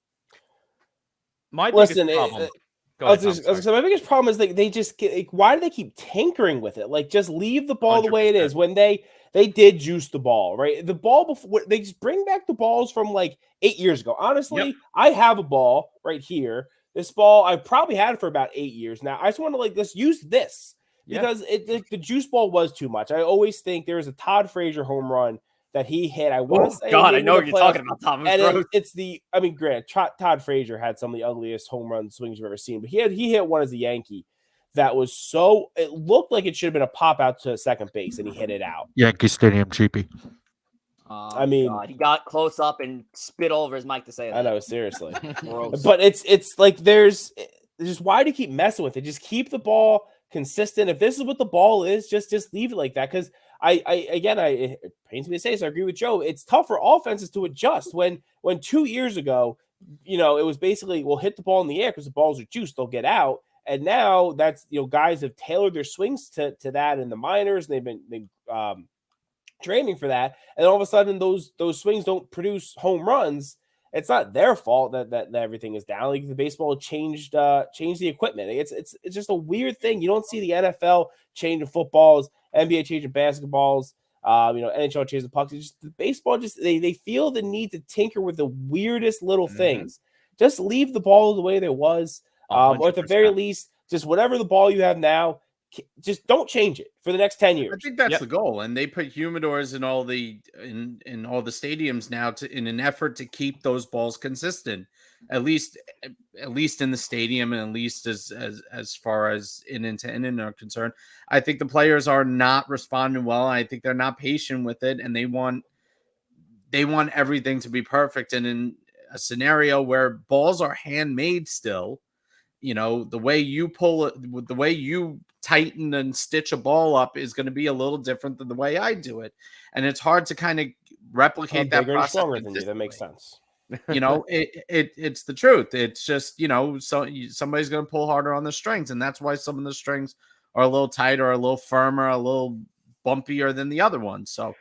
My Listen, biggest problem. Go I was ahead, Tom, gonna say, my biggest problem is they just get, like, why do they keep tinkering with it? Like, just leave the ball the way it 100%. is. When they did juice the ball, right? The ball before they just bring back the balls from like 8 years ago. Honestly, I have a ball right here. This ball I've probably had it for about 8 years now. I just want to just use this because the juice ball was too much. I always think there was a Todd Frazier home run that he hit. I want to say, God, I maybe know in what the you're talking playoffs. about, Tom. And it's Grant, Todd Frazier had some of the ugliest home run swings you've ever seen, but he hit one as a Yankee that was it looked like it should have been a pop out to second base, and he hit it out. Yankee Stadium cheapie. I mean, God, he got close up and spit all over his mic to say that. I know, seriously. Gross. But it's like there's just, why do you keep messing with it? Just keep the ball consistent. If this is what the ball is, just leave it like that. Because it pains me to say this, I agree with Joe. It's tough for offenses to adjust. When 2 years ago, it was basically, well, hit the ball in the air because the balls are juiced, they'll get out. And now that's, guys have tailored their swings to that in the minors, and they've been training for that. And all of a sudden, those swings don't produce home runs. It's not their fault that everything is down. Like the baseball changed the equipment. It's just a weird thing. You don't see the NFL changing footballs, NBA changing basketballs, NHL changing pucks. It's just the baseball they feel the need to tinker with the weirdest little things. Just leave the ball the way there was. Or at the very least, just whatever the ball you have now, just don't change it for the next 10 years. I think that's the goal. And they put humidors in all the stadiums now in an effort to keep those balls consistent, at least in the stadium, and at least as far as inning to inning are concerned. I think the players are not responding well. I think they're not patient with it, and they want everything to be perfect. And in a scenario where balls are handmade still, the way you pull it, the way you tighten and stitch a ball up is going to be a little different than the way I do it. And it's hard to kind of replicate that process. Stronger than you. That makes sense. It's the truth. It's just, so somebody's going to pull harder on the strings. And that's why some of the strings are a little tighter, a little firmer, a little bumpier than the other ones. So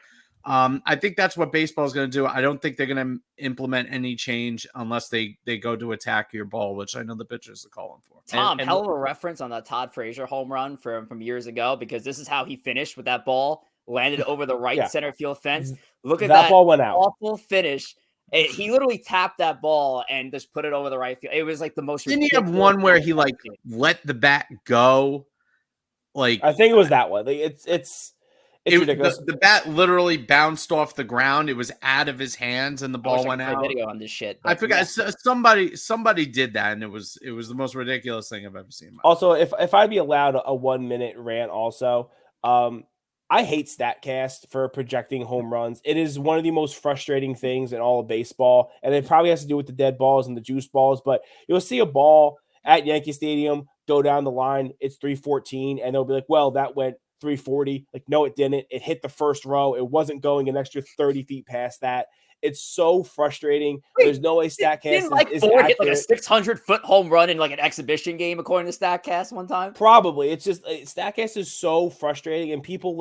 I think that's what baseball is going to do. I don't think they're going to implement any change unless they go to attack your ball, which I know the pitchers are calling for. Tom, hell of a reference on that Todd Frazier home run from years ago, because this is how he finished with that ball, landed over the right center field fence. Look at that ball went out. Awful finish. He literally tapped that ball and just put it over the right field. It was like the most. Didn't he have one where he let the bat go? Like, I think it was that one. It's ridiculous. The bat literally bounced off the ground. It was out of his hands, and the ball went out. Video on this shit. I forgot. Somebody did that, and it was the most ridiculous thing I've ever seen. Also, if I'd be allowed a 1 minute rant, also, I hate StatCast for projecting home runs. It is one of the most frustrating things in all of baseball, and it probably has to do with the dead balls and the juice balls. But you'll see a ball at Yankee Stadium go down the line. It's 314, and they'll be like, "Well, that went 340." Like, no, it didn't. It hit the first row. It wasn't going an extra 30 feet past that. It's so frustrating. There's no way StatCast is Ford accurate. hit like a 600-foot home run in like an exhibition game, according to StatCast one time. Probably. It's just StatCast is so frustrating, and people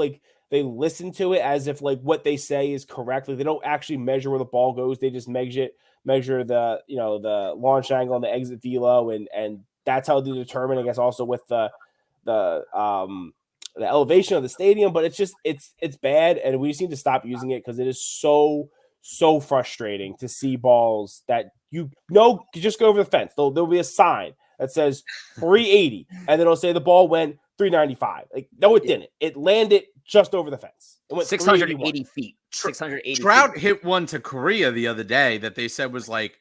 they listen to it as if like what they say is correct. Like, they don't actually measure where the ball goes. They just measure the the launch angle and the exit velo, and that's how they determine, I guess, also with the elevation of the stadium. But it's just it's bad, and we just need to stop using it because it is so frustrating to see balls that you just go over the fence. There'll be a sign that says 380, and then it'll say the ball went 395. Like, no, it didn't. It landed just over the fence. It went 680 feet. 680. Trout hit one to Korea the other day that they said was like,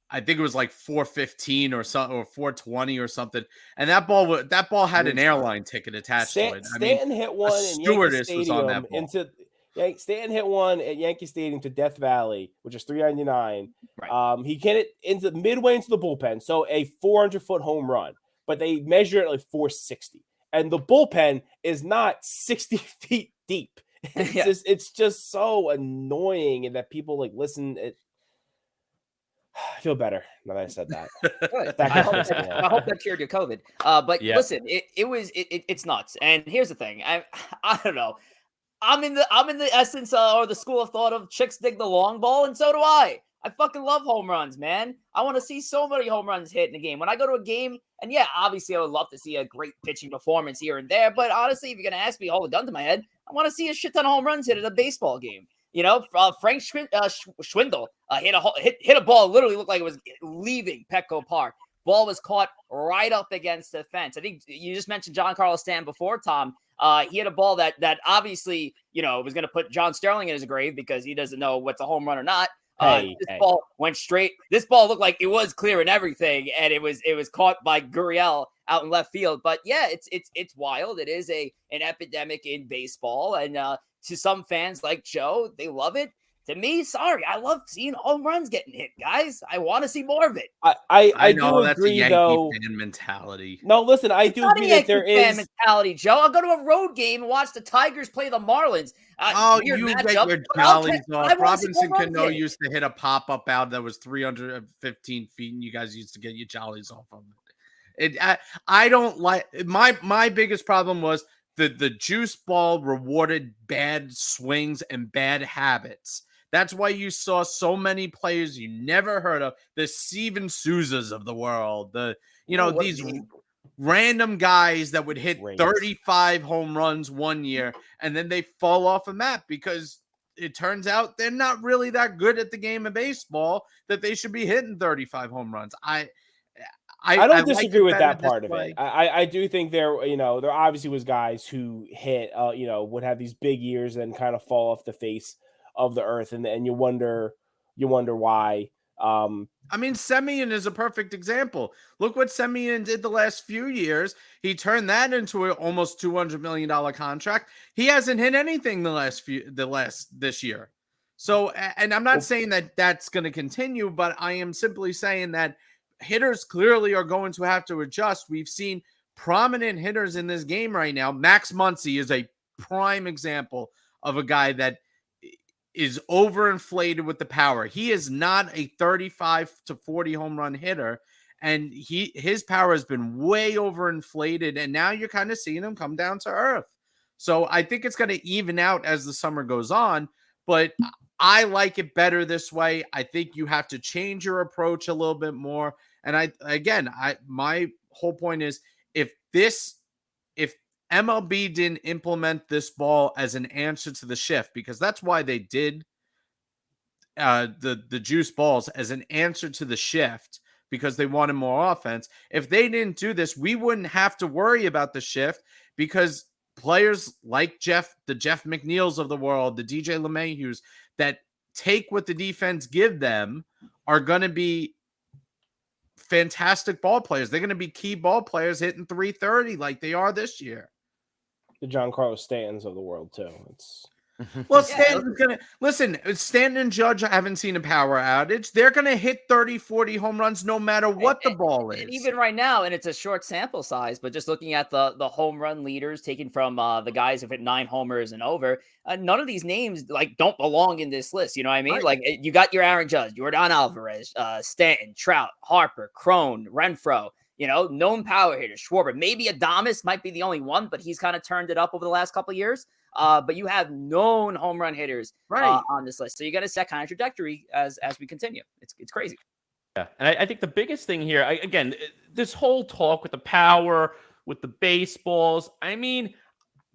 I think it was like 415 or something, or 420 or something. And that ball had an airline ticket attached to it. Stanton hit one in Yankee Stadium Stanton hit one at Yankee Stadium to Death Valley, which is 399. Right. He hit it into midway into the bullpen, so a 400-foot home run. But they measure it like 460, and the bullpen is not 60 feet deep. It's just so annoying, and that people like listen. I feel better now that I said that. Good. I hope that cured your COVID. But listen, it's nuts. And here's the thing. I don't know. I'm in the essence or the school of thought of chicks dig the long ball, and so do I. I fucking love home runs, man. I want to see so many home runs hit in a game. When I go to a game, and obviously I would love to see a great pitching performance here and there. But honestly, if you're gonna ask me, hold a gun to my head, I want to see a shit ton of home runs hit at a baseball game. Frank Schwindel hit a ball. Literally looked like it was leaving Petco Park. Ball was caught right up against the fence. I think you just mentioned Giancarlo Stanton before, Tom. He hit a ball that obviously, was going to put John Sterling in his grave because he doesn't know what's a home run or not. Ball went straight. This ball looked like it was clear and everything, and it was caught by Gurriel out in left field. But yeah, it's wild. It is an epidemic in baseball, and to some fans like Joe, they love it. To me, sorry, I love seeing home runs getting hit, guys. I want to see more of it. I know do that's agree, a Yankee though. fan mentality. No, listen, I do agree that there fan is mentality, Joe. I'll go to a road game and watch the Tigers play the Marlins. You get your jollies off. Robinson Cano used to hit a pop-up out that was 315 feet, and you guys used to get your jollies off of it. I don't like my biggest problem was the juice ball rewarded bad swings and bad habits. That's why you saw so many players you never heard of, the Steven Souzas of the world, these random guys that would hit 35 home runs one year, and then they fall off a map because it turns out they're not really that good at the game of baseball that they should be hitting 35 home runs. I don't disagree with that part of it. I do think there obviously was guys who hit, would have these big years and kind of fall off the face of the earth, and you wonder why. Semien is a perfect example. Look what Semien did the last few years. He turned that into an almost $200 million contract. He hasn't hit anything this year. So, and I'm not saying that that's going to continue, but I am simply saying that hitters clearly are going to have to adjust. We've seen prominent hitters in this game right now. Max Muncie is a prime example of a guy that is overinflated with the power. He is not a 35 to 40 home run hitter, and his power has been way overinflated, and now you're kind of seeing him come down to earth. So I think it's going to even out as the summer goes on, but I like it better this way. I think you have to change your approach a little bit more. And my whole point is if MLB didn't implement this ball as an answer to the shift, because that's why they did the juice balls as an answer to the shift, because they wanted more offense. If they didn't do this, we wouldn't have to worry about the shift, because players like the Jeff McNeils of the world, the DJ LeMahieu's that take what the defense give them are going to be fantastic ball players. They're going to be key ball players hitting 330 like they are this year. The Giancarlo Stantons of the world too. Stanton's gonna listen. Stanton and Judge, I haven't seen a power outage. They're gonna hit 30, 40 home runs no matter what the ball is. And even right now, and it's a short sample size, but just looking at the home run leaders taken from the guys who've hit 9 homers and over, none of these names don't belong in this list. You know what I mean? Right. You got your Aaron Judge, Yordan Alvarez, Stanton, Trout, Harper, Crone, Renfroe. Known power hitters, Schwarber. Maybe Adames might be the only one, but he's kind of turned it up over the last couple of years. But you have known home run hitters on this list. So you got to set kind of trajectory as we continue. It's crazy. Yeah. And I think the biggest thing here, again, this whole talk with the power, with the baseballs. I mean,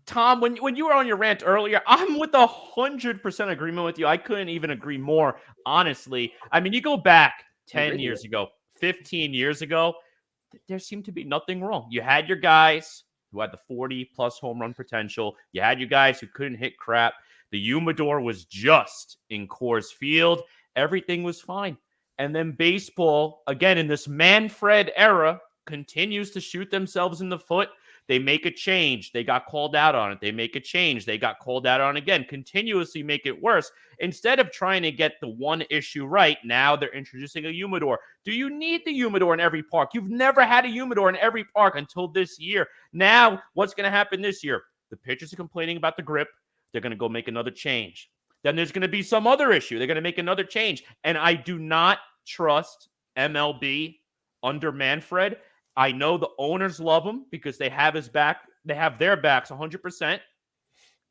Tom, when you were on your rant earlier, I'm with 100% agreement with you. I couldn't even agree more, honestly. I mean, you go back 10 years ago, 15 years ago, there seemed to be nothing wrong. You had your guys who had the 40-plus home run potential. You had your guys who couldn't hit crap. The humidor was just in Coors Field. Everything was fine. And then baseball, again, in this Manfred era, continues to shoot themselves in the foot. They make a change. They got called out on it. They make a change. They got called out on again. Continuously make it worse. Instead of trying to get the one issue right, now they're introducing a humidor. Do you need the humidor in every park? You've never had a humidor in every park until this year. Now, what's going to happen this year? The pitchers are complaining about the grip. They're going to go make another change. Then there's going to be some other issue. They're going to make another change. And I do not trust MLB under Manfred. I know the owners love him because they have his back. They have their backs 100%.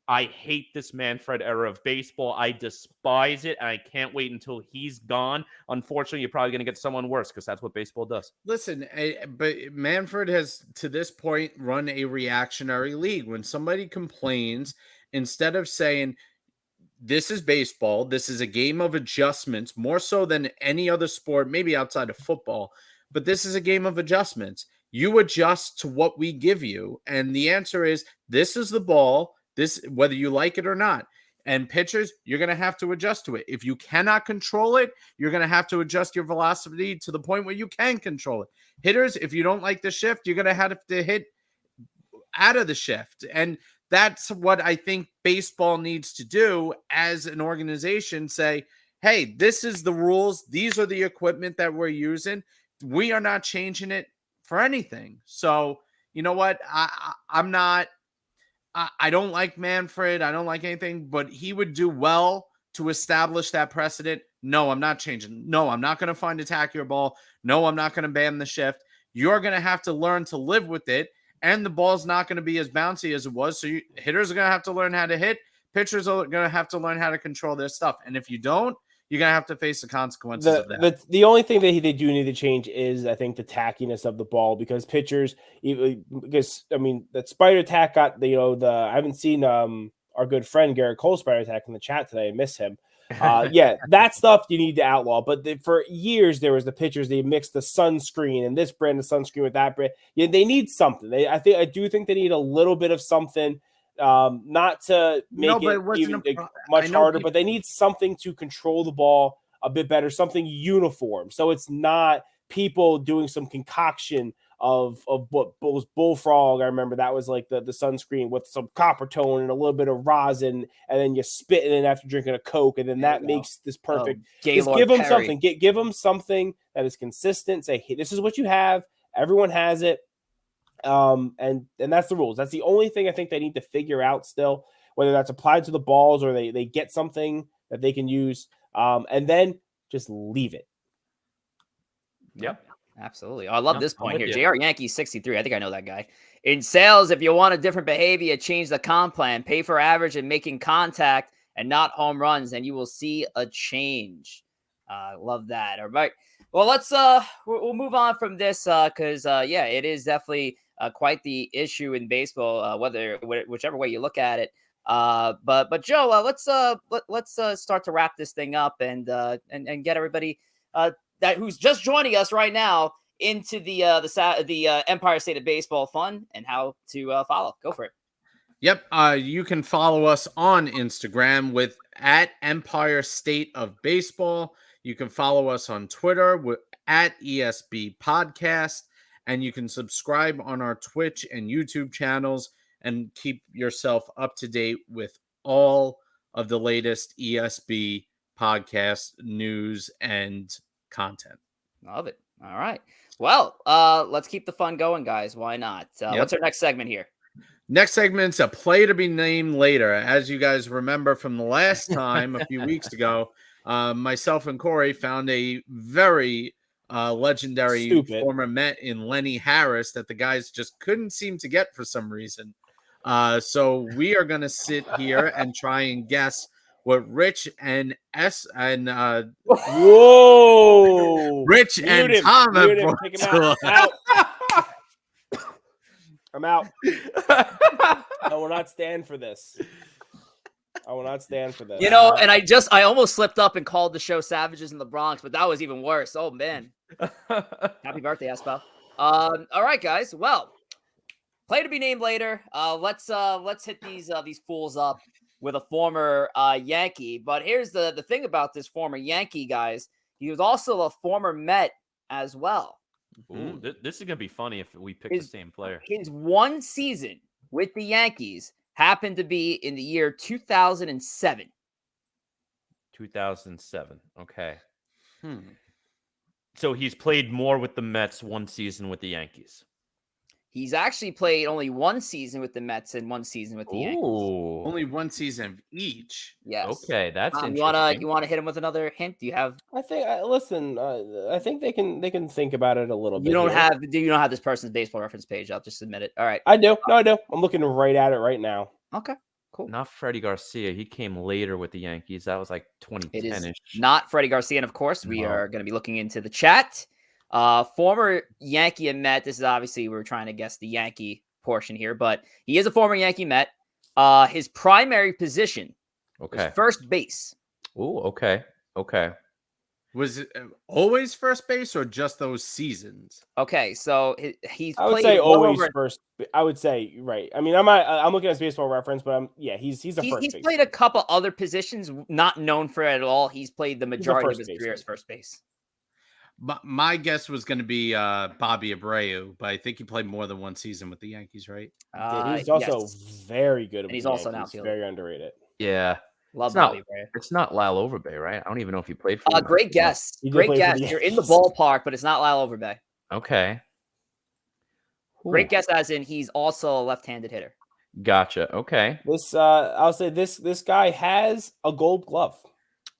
I hate this Manfred era of baseball. I despise it, and I can't wait until he's gone. Unfortunately, you're probably going to get someone worse because that's what baseball does. Listen, but Manfred has, to this point, run a reactionary league. When somebody complains, instead of saying, this is baseball, this is a game of adjustments, more so than any other sport, maybe outside of football, but this is a game of adjustments. You adjust to what we give you. And the answer is, this is the ball, this, whether you like it or not. And pitchers, you're going to have to adjust to it. If you cannot control it, you're going to have to adjust your velocity to the point where you can control it. Hitters, if you don't like the shift, you're going to have to hit out of the shift. And that's what I think baseball needs to do as an organization. Say, hey, this is the rules. These are the equipment that we're using. We are not changing it for anything. So, you know what? I'm not, I don't like Manfred. I don't like anything, but he would do well to establish that precedent. No, I'm not changing. No, I'm not going to find attack your ball. No, I'm not going to ban the shift. You're going to have to learn to live with it. And the ball's not going to be as bouncy as it was. So hitters are going to have to learn how to hit. Pitchers are going to have to learn how to control their stuff. And if you don't, you're going to have to face the consequences of that. The only thing that they do need to change is, I think, the tackiness of the ball, because pitchers, because I mean, that spider tack got I haven't seen our good friend Garrett Cole spider tack in the chat today. I miss him. Yeah, that stuff you need to outlaw. But for years there was the pitchers, they mixed the sunscreen and this brand of sunscreen with that brand. Yeah, they need something. I do think they need a little bit of something. Not to make it even much harder, but they need something to control the ball a bit better, something uniform. So it's not people doing some concoction of what was bullfrog. I remember that was like the sunscreen with some copper tone and a little bit of rosin, and then you spit it in after drinking a Coke, and then that makes this perfect. Just give them something. Give them something that is consistent. Say, hey, this is what you have. Everyone has it. And that's the rules. That's the only thing I think they need to figure out still, whether that's applied to the balls or they get something that they can use, and then just leave it. Yep. Absolutely. Oh, I love this point here. JR Yankee 63. I think I know that guy. In sales, if you want a different behavior, change the comp plan, pay for average and making contact and not home runs, and you will see a change. Love that. All right. Well, let's we'll move on from this because yeah, it is definitely quite the issue in baseball, whichever way you look at it. But Joe, let's start to wrap this thing up and get everybody that who's just joining us right now into the Empire State of Baseball fun and how to follow. Go for it. Yep. You can follow us on Instagram with @Empire State of Baseball. You can follow us on Twitter with @ESB Podcast, and you can subscribe on our Twitch and YouTube channels and keep yourself up to date with all of the latest ESB podcast news and content. Love it. All right. Well, let's keep the fun going, guys. Why not? What's our next segment here? Next segment's a play to be named later. As you guys remember from the last time a few weeks ago, myself and Corey found a very legendary former Met in Lenny Harris that the guys just couldn't seem to get for some reason. So we are going to sit here and try and guess what Rich and whoa, Rich and Tom have brought to us. I'm out. I will not stand for this. I will not stand for this. You know, and I almost slipped up and called the show Savages in the Bronx, but that was even worse. Oh man. Happy birthday, Espo. All right, guys. Well, play to be named later. Let's hit these fools up with a former Yankee. But here's the thing about this former Yankee, guys. He was also a former Met as well. Ooh, this is gonna be funny if we pick the same player. His one season with the Yankees happened to be in the year 2007. 2007. Okay. So he's played more with the Mets one season with the Yankees. He's actually played only one season with the Mets and one season with the Yankees. Only one season of each. Yes. Okay, that's interesting. You wanna hit him with another hint? Do you have? I think. Listen, I think they can think about it a little bit. You don't have this person's baseball reference page. I'll just admit it. All right. I do. No, I do. I'm looking right at it right now. Okay. Cool. Not Freddie Garcia. He came later with the Yankees. That was like 2010-ish. It is not Freddie Garcia, and of course, we are going to be looking into the chat. Former Yankee and Met. This is obviously we're trying to guess the Yankee portion here, but he is a former Yankee Met. His primary position was first base. Oh, okay. Was it always first base or just those seasons? Okay, so he's I would played say well always over. first. I would say right. I mean, I'm looking at his baseball reference, but he's a first He's base. played a couple other positions not known for it at all. He's played the majority of his career as first base. My guess was going to be Bobby Abreu, but I think he played more than one season with the Yankees, right? He's also Yes. very good. And he's the also an Yankees. outfielder. Very underrated. Yeah. Love Bobby Abreu. It's not Lyle Overbay, right? I don't even know if he played for. Great guess. He did Great play for guess. the You're in the Yankees. ballpark, but it's not Lyle Overbay. Okay. Great guess, as in he's also a left-handed hitter. Gotcha. Okay. This I'll say this guy has a Gold Glove.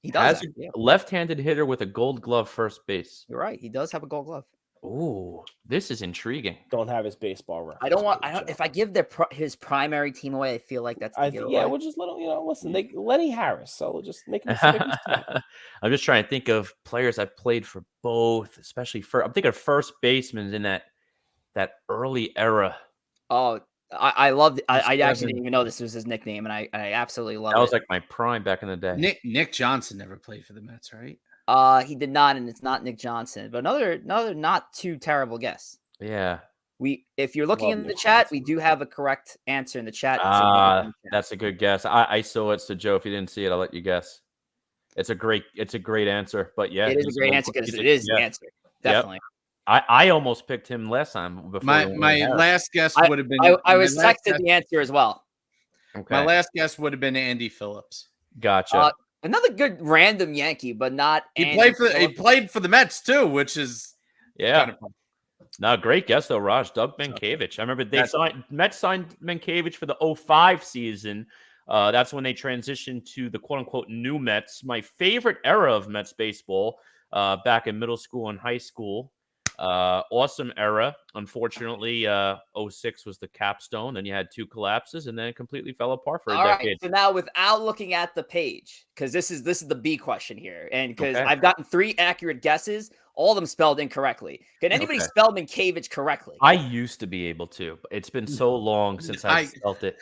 He does. Has a left-handed hitter with a Gold Glove first base. You're right. He does have a Gold Glove. Ooh, this is intriguing. Don't have his baseball reference. If I give his primary team away, I feel like that's we'll just listen. Lenny Harris. So we'll just make him. I'm just trying to think of players I played for both, especially I'm thinking of first basemen in that early era. Oh, I loved it. I actually didn't even know this was his nickname, and I absolutely love it. That was like my prime back in the day. Nick Johnson never played for the Mets, right? He did not, and it's not Nick Johnson, but another not too terrible guess. Yeah. If you're looking in the chat, we do have a correct answer in the chat. That's a good guess. I saw it, so Joe, if you didn't see it, I'll let you guess. It's a great answer, but yeah, it is a great answer because it is the answer. Definitely. Yep. I almost picked him last time. Before my last guess would have been. I was texted the answer as well. Okay. My last guess would have been Andy Phillips. Gotcha. Another good random Yankee, but not. He played for the Mets too, which is kind of fun. No, great guess though, Raj. Doug Mankiewicz. I remember Mets signed Mankiewicz for the 05 season. That's when they transitioned to the quote unquote new Mets. My favorite era of Mets baseball, back in middle school and high school. Awesome era. Unfortunately, 06 was the capstone. Then you had two collapses, and then it completely fell apart for a decade. Right, so now, without looking at the page, because this is the B question here, and because I've gotten 3 accurate guesses, all of them spelled incorrectly. Can anybody spell Mankiewicz correctly? I used to be able to, but it's been so long since I spelled it.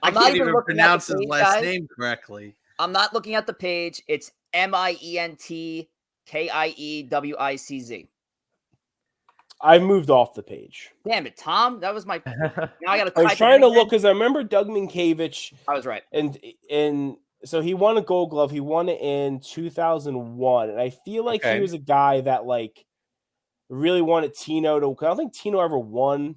I can't even pronounce his last name correctly. I'm not looking at the page. It's MIENTKIEWICZ. I moved off the page. Damn it, Tom! That was my. Now I got to. I was trying to look because I remember Doug Mankiewicz. I was right. And so he won a Gold Glove. He won it in 2001, and I feel like he was a guy that really wanted Tino to. I don't think Tino ever won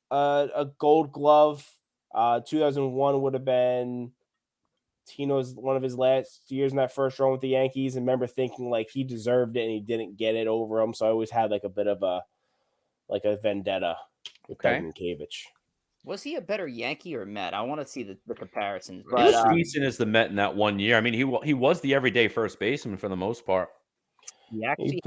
a Gold Glove. 2001 would have been Tino's one of his last years in that first run with the Yankees, and remember thinking he deserved it and he didn't get it over him. So I always had a bit of a vendetta with Doug Mankiewicz. Was he a better Yankee or Met? I want to see the comparisons. He was decent as the Met in that 1 year. I mean, he was the everyday first baseman for the most part. He actually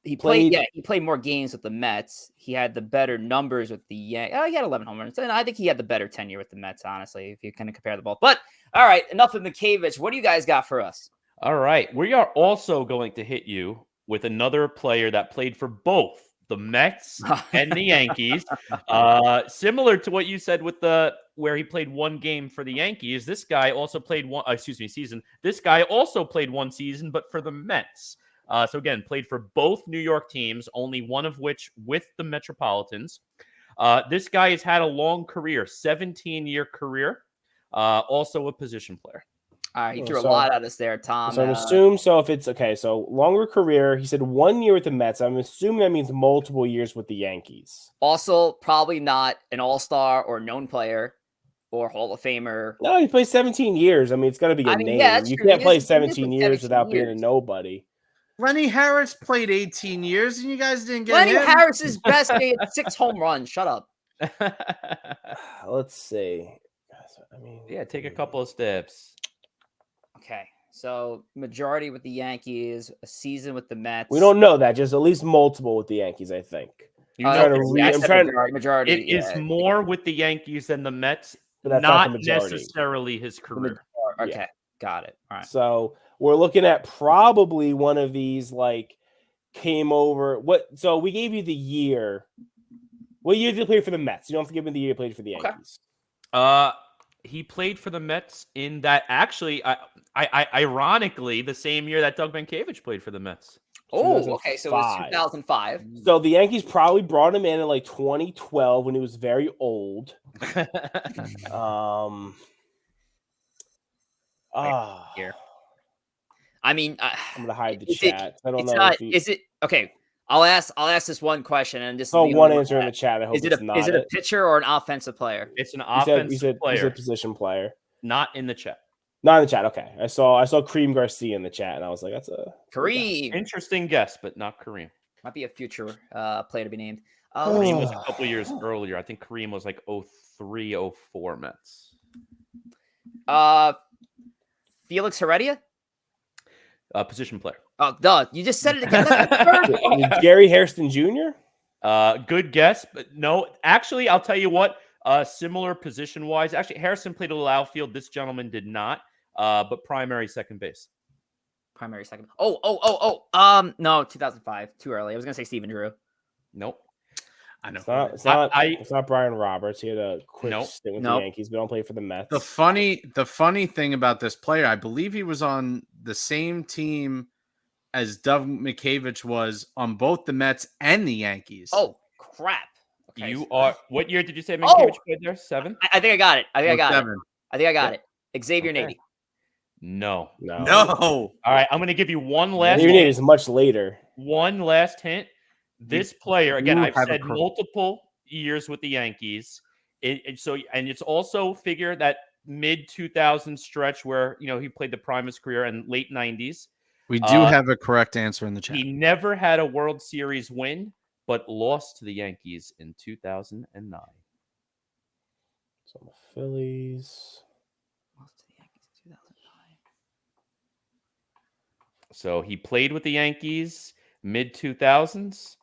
he played more games with the Mets. He had the better numbers with the Yankees. He had 11 home runs, and I think he had the better tenure with the Mets, honestly, if you kind of compare the both. But all right, enough of Mankiewicz. What do you guys got for us? All right, we are also going to hit you with another player that played for both the Mets and the Yankees. Similar to what you said with where he played one game for the Yankees. This guy also played season. This guy also played one season, but for the Mets. So again, played for both New York teams, only one of which with the Metropolitans. This guy has had a long career, 17-year career, also a position player. All right, you threw a lot at us there, Tom. So I'm assuming, if it's so longer career, he said 1 year with the Mets. I'm assuming that means multiple years with the Yankees. Also, probably not an all-star or known player or Hall of Famer. No, he played 17 years. I mean, it's got to be a name. Yeah, you can't play 17 years without being a nobody. Lenny Harris played 18 years, and you guys didn't get Lenny him. Harris's best game, 6 home runs. Shut up. Let's see. Take a couple of steps. Okay, so majority with the Yankees, a season with the Mets. We don't know that. Just at least multiple with the Yankees, I think. Majority. It is more with the Yankees than the Mets, but that's not necessarily his career. Okay, got it. All right. So we're looking at probably one of these came over. So we gave you the year. What year did he play for the Mets? You don't have to give me the year he played for the Yankees. He played for the Mets in that. Actually, ironically, the same year that Doug Mankiewicz played for the Mets. Oh, okay. So it was 2005. 2005. So the Yankees probably brought him in like 2012 when he was very old. Here. I mean, I'm gonna hide the is chat. I don't it's know not. if he... Is it okay? I'll ask this one question, and this Oh, will be one answer in the chat. I hope is it it's not is it a pitcher or an offensive player? It's an He offensive player. He said position player. Not in the chat. Not in the chat. Okay, I saw Kareem Garcia in the chat, and I was like, that's a Kareem. Interesting guess, but not Kareem. Might be a future player to be named. Kareem was a couple years earlier. I think Kareem was like 03, 04 Mets. Felix Heredia. Position player. Oh, duh! You just said it again. That's the third. Gary Hairston Jr. Good guess, but no. Actually, I'll tell you what. Similar position wise. Actually, Harrison played a little outfield. This gentleman did not. But primary second base. Primary second. No, 2005. Too early. I was gonna say Steven Drew. Nope. I know. It's not Brian Roberts. He had a quick stint with the Yankees, but don't play for the Mets. The funny thing about this player, I believe he was on the same team as Doug Mankiewicz was on both the Mets and the Yankees. Oh crap! Okay. You are. What year did you say Mankiewicz played there? 7. I think I got it. I think I got it. Xavier Okay. Nady. No. No. All right, I'm going to give you one last. Xavier Nady is much later. One last hint. This player, again, You I've have said multiple years with the Yankees. It's also figure that mid 2000s stretch where he played the prime of his career and late 90s. We do have a correct answer in the chat. He never had a World Series win, but lost to the Yankees in 2009. So the Phillies. Lost to the Yankees in 2009. So he played with the Yankees mid 2000s.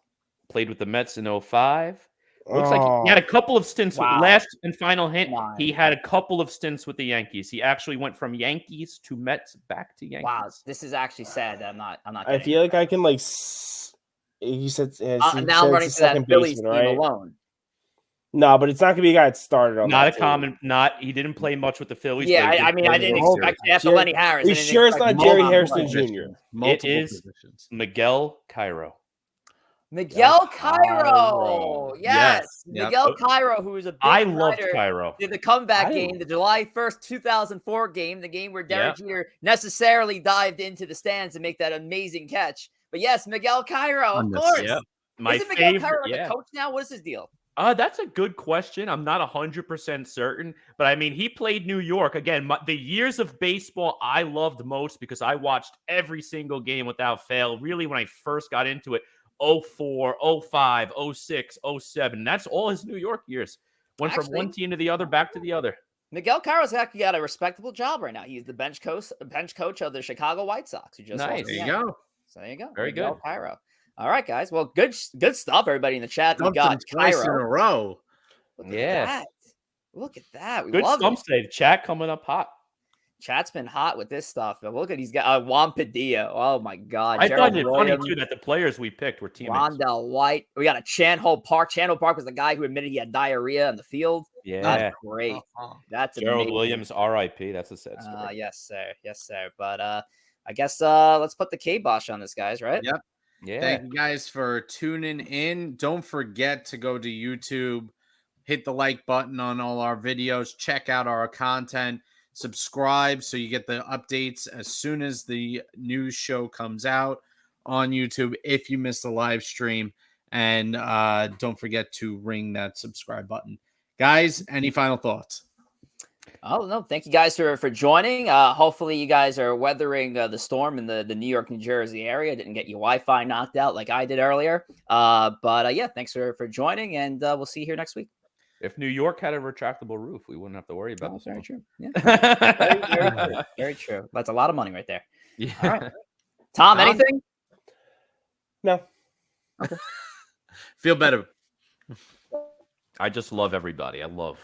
Played with the Mets in 05. Looks like he had a couple of stints. Wow. Last and final hint, he had a couple of stints with the Yankees. He actually went from Yankees to Mets back to Yankees. Wow, this is actually sad. I'm not. I feel like I can like. He said. Now I'm running to that Phillies team alone. No, but it's not gonna be a guy that started on. Not a common. He didn't play much with the Phillies. Yeah, I didn't expect after Lenny Harris. Are you sure it's not Jerry Hairston Jr.? It is Miguel Cairo. Miguel Cairo. Yes. Miguel Cairo, who is a big I loved Cairo. Did the comeback game, the July 1st, 2004 game, the game where Derek Jeter necessarily dived into the stands to make that amazing catch. But yes, Miguel Cairo, of course. Yeah. My Isn't Miguel favorite, Cairo like a coach now? What is his deal? That's a good question. I'm not 100% certain, but I mean, he played New York. Again, the years of baseball I loved most because I watched every single game without fail. Really, when I first got into it, 04, 05, 06, 07. That's all his New York years. Went from one team to the other, back to the other. Miguel Cairo's actually got a respectable job right now. He's the bench coach of the Chicago White Sox. Nice. There you go. So there you go. Very Miguel good. Cairo. All right, guys. Well, good stuff, everybody in the chat. We got twice in a Cairo. row. Look at that. Look at that. We Good love stump it. save. Chat coming up hot. Chat's been hot with this stuff. But look at he's got Juan Padilla. Oh my God. I Gerald thought it Williams, funny too that the players we picked were teammates. Rondell White. We got a Chan-Ho Park. Chan-Ho Park was the guy who admitted he had diarrhea in the field. Yeah. That's great. That's Gerald amazing. Williams, R.I.P. That's a sad story. Yes, sir. Yes, sir. But I guess let's put the kibosh on this, guys, right? Yep. Yeah. Thank you guys for tuning in. Don't forget to go to YouTube, hit the like button on all our videos, check out our content, subscribe so you get the updates as soon as the new show comes out on YouTube if you miss the live stream. And don't forget to ring that subscribe button. Guys, any final thoughts? Oh, no. Thank you guys for joining. Hopefully you guys are weathering the storm in the New York, New Jersey area. Didn't get your Wi-Fi knocked out like I did earlier. But yeah, thanks for joining, and we'll see you here next week. If New York had a retractable roof, we wouldn't have to worry about this. Very true. Yeah. very true. Very true. That's a lot of money right there. Yeah. All right. Tom, anything? No. Okay. Feel better. I just love everybody. I love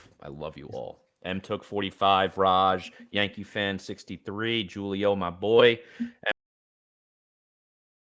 you all. M took 45, Raj, Yankee fan 63, Julio, my boy,